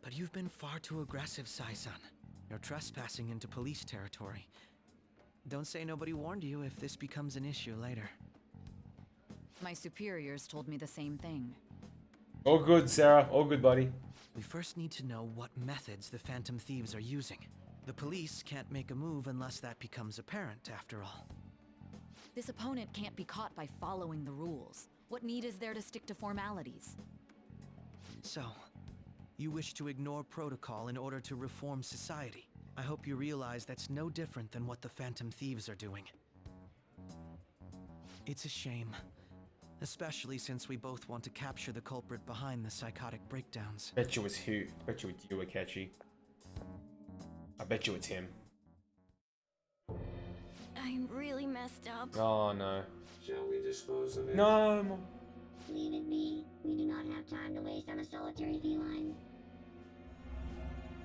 [SPEAKER 9] but you've been far too aggressive, Sai-san. You're trespassing into police territory. Don't say nobody warned you if this becomes an issue later.
[SPEAKER 13] My superiors told me the same thing.
[SPEAKER 1] All good, Sarah. All good, buddy.
[SPEAKER 9] We first need to know what methods the Phantom Thieves are using. The police can't make a move unless that becomes apparent, after all.
[SPEAKER 13] This opponent can't be caught by following the rules. What need is there to stick to formalities?
[SPEAKER 9] So, you wish to ignore protocol in order to reform society. I hope you realize that's no different than what the Phantom Thieves are doing. It's a shame. especially since we both want to capture the culprit behind the psychotic breakdowns.
[SPEAKER 1] Bet you it's who? Bet you it's you, Akechi. I bet you it's him.
[SPEAKER 10] I'm really messed up.
[SPEAKER 1] Oh no.
[SPEAKER 14] Shall we dispose of it?
[SPEAKER 1] No.
[SPEAKER 19] Leave it be. We do not have time to waste on a solitary feline.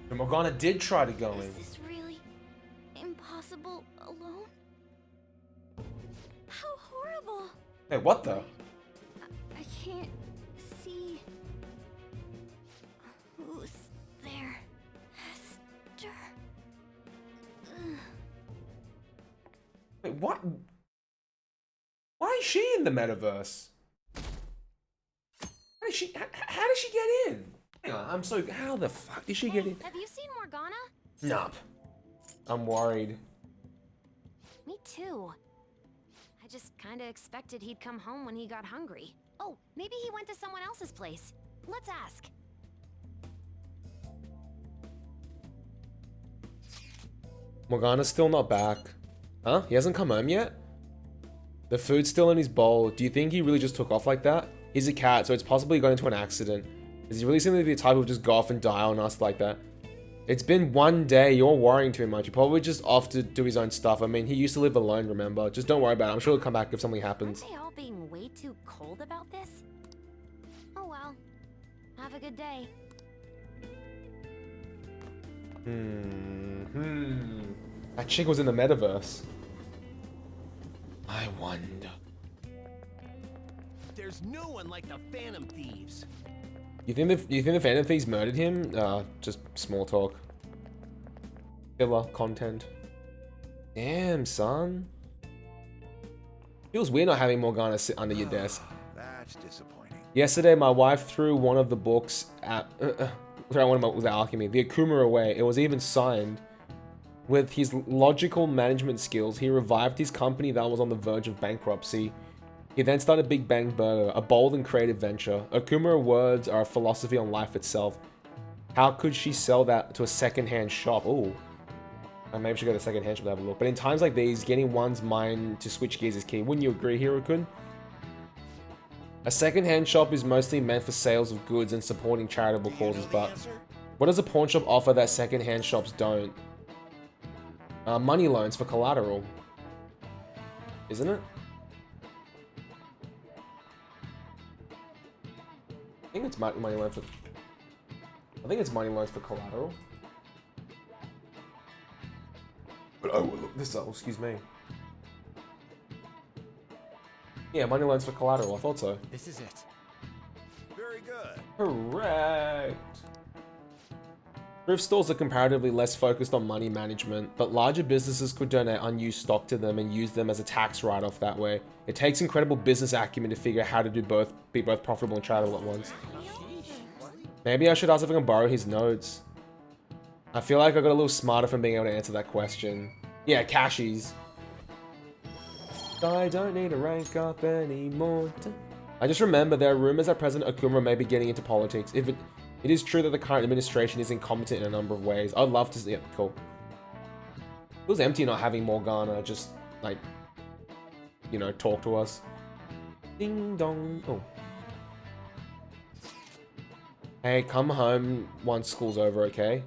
[SPEAKER 1] But Morgana did try to go in.
[SPEAKER 10] Is this really impossible alone? How horrible!
[SPEAKER 1] Hey, what the?
[SPEAKER 10] I can't see who's there. Hester. Ugh.
[SPEAKER 1] Wait, what? Why is she in the metaverse? How did she get in? Hang on, I'm so. How the fuck did she get in?
[SPEAKER 3] Have you seen Morgana?
[SPEAKER 1] Nope. I'm worried.
[SPEAKER 3] Me too. I just kinda expected he'd come home when he got hungry. Oh, maybe he went to someone else's place. Let's ask.
[SPEAKER 1] Morgana's still not back. Huh? He hasn't come home yet? The food's still in his bowl. Do you think he really just took off like that? He's a cat, so it's possible he got into an accident. Is he really seem to be the type who would just go off and die on us like that? It's been one day. You're worrying too much. You're probably just off to do his own stuff. I mean, he used to live alone, remember? Just don't worry about it. I'm sure he'll come back if something happens.
[SPEAKER 3] Aren't they all being way too cold about this? Oh well. Have a good day.
[SPEAKER 1] That chick was in the metaverse. I wonder.
[SPEAKER 8] There's no one like the Phantom Thieves.
[SPEAKER 1] You think the Phantom Thieves murdered him? Just small talk. Filler content. Damn, son. Feels weird not having Morgana sit under your desk.
[SPEAKER 12] That's disappointing.
[SPEAKER 1] Yesterday, my wife threw one of the books at with alchemy, the Akuma away. It was even signed. With his logical management skills, he revived his company that was on the verge of bankruptcy. He then started Big Bang Burger, a bold and creative venture. Akuma words are a philosophy on life itself. How could she sell that to a second-hand shop? Ooh. Maybe she go to a second-hand shop to have a look. But in times like these, getting one's mind to switch gears is key. Wouldn't you agree, Hiro-kun? A second-hand shop is mostly meant for sales of goods and supporting charitable causes, but what does a pawn shop offer that second-hand shops don't? Money loans for collateral. Isn't it? I think it's money loans for... I think it's money loans for collateral. But I will look this up, excuse me. Yeah, money loans for collateral, I thought so.
[SPEAKER 16] This is it.
[SPEAKER 12] Very good.
[SPEAKER 1] Correct. Thrift stores are comparatively less focused on money management, but larger businesses could donate unused stock to them and use them as a tax write-off that way. It takes incredible business acumen to figure out how to do both, be both profitable and charitable at once. Maybe I should ask if I can borrow his notes. I feel like I got a little smarter from being able to answer that question. Yeah, cashies. I don't need to rank up anymore. I just remember there are rumors that President Akuma may be getting into politics. If it is true that the current administration is incompetent in a number of ways. I'd love to see it. Cool. It was empty not having Morgana just, like, you know, talk to us. Ding dong. Oh. Hey, come home once school's over, okay?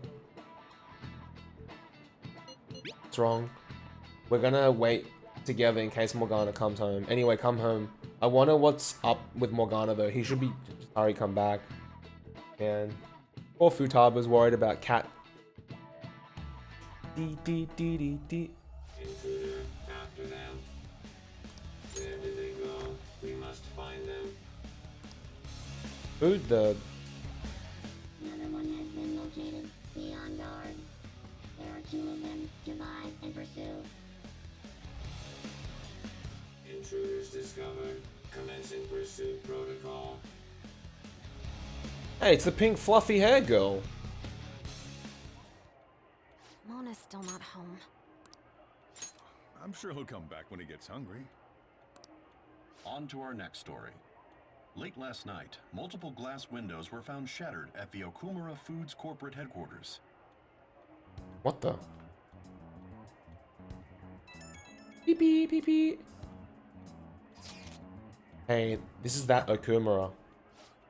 [SPEAKER 1] What's wrong? We're gonna wait together in case Morgana comes home. Anyway, come home. I wonder what's up with Morgana, though. He should be... Just hurry, come back. And poor Futaba's worried about cat.
[SPEAKER 14] Intruder after them. Where did they go? We must find them.
[SPEAKER 1] Food the.
[SPEAKER 19] Another one has been located. Be on guard. There are 2 of them. Divide and pursue.
[SPEAKER 14] Intruders discovered. Commencing pursuit protocol.
[SPEAKER 1] Hey, it's the pink fluffy hair girl.
[SPEAKER 3] Mona's still not home.
[SPEAKER 12] I'm sure he'll come back when he gets hungry.
[SPEAKER 20] On to our next story. Late last night, multiple glass windows were found shattered at the Okumura Foods corporate headquarters.
[SPEAKER 1] What the? Beep beep beep beep. Hey, this is that Okumura.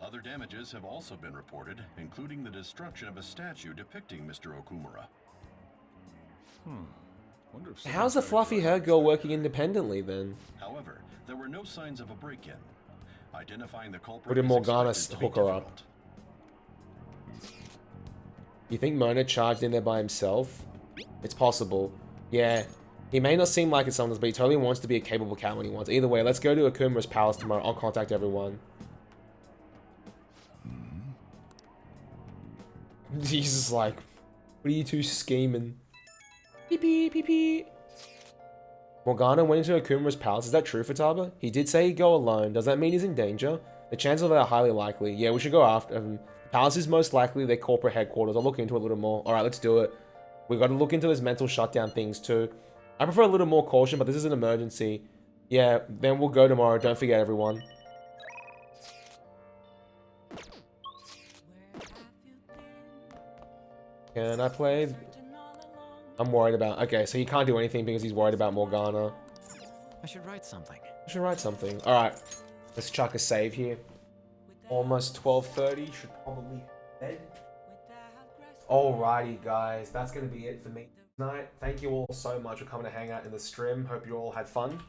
[SPEAKER 20] Other damages have also been reported, including the destruction of a statue depicting Mr. Okumura.
[SPEAKER 12] Wonder if
[SPEAKER 1] How's the fluffy hair girl working independently then?
[SPEAKER 20] However, there were no signs of a break-in. Identifying the culprit
[SPEAKER 1] Or did
[SPEAKER 20] is
[SPEAKER 1] Morgana
[SPEAKER 20] expected to be
[SPEAKER 1] hook her up?
[SPEAKER 20] difficult.
[SPEAKER 1] You think Mona charged in there by himself? It's possible. Yeah. He may not seem like it's someone, but he totally wants to be a capable cat when he wants. Either way, let's go to Okumura's palace tomorrow. I'll contact everyone. Jesus, like, what are you two scheming? Beep, beep, beep, beep. Morgana went into Okumura's palace. Is that true, Futaba? He did say he'd go alone. Does that mean he's in danger? The chances of that are highly likely. Yeah, we should go after him. The palace is most likely their corporate headquarters. I'll look into it a little more. Alright, let's do it. We've got to look into those mental shutdown things too. I prefer a little more caution, but this is an emergency. Yeah, then we'll go tomorrow. Don't forget, everyone. Can I play? I'm worried about... Okay, so he can't do anything because he's worried about Morgana.
[SPEAKER 2] I should write something.
[SPEAKER 1] I should write something. Alright, let's chuck a save here. Almost 12:30. Should probably head. Alrighty, guys. That's going to be it for me tonight. Thank you all so much for coming to hang out in the stream. Hope you all had fun.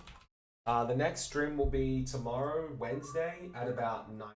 [SPEAKER 1] The next stream will be tomorrow, Wednesday, at about 9.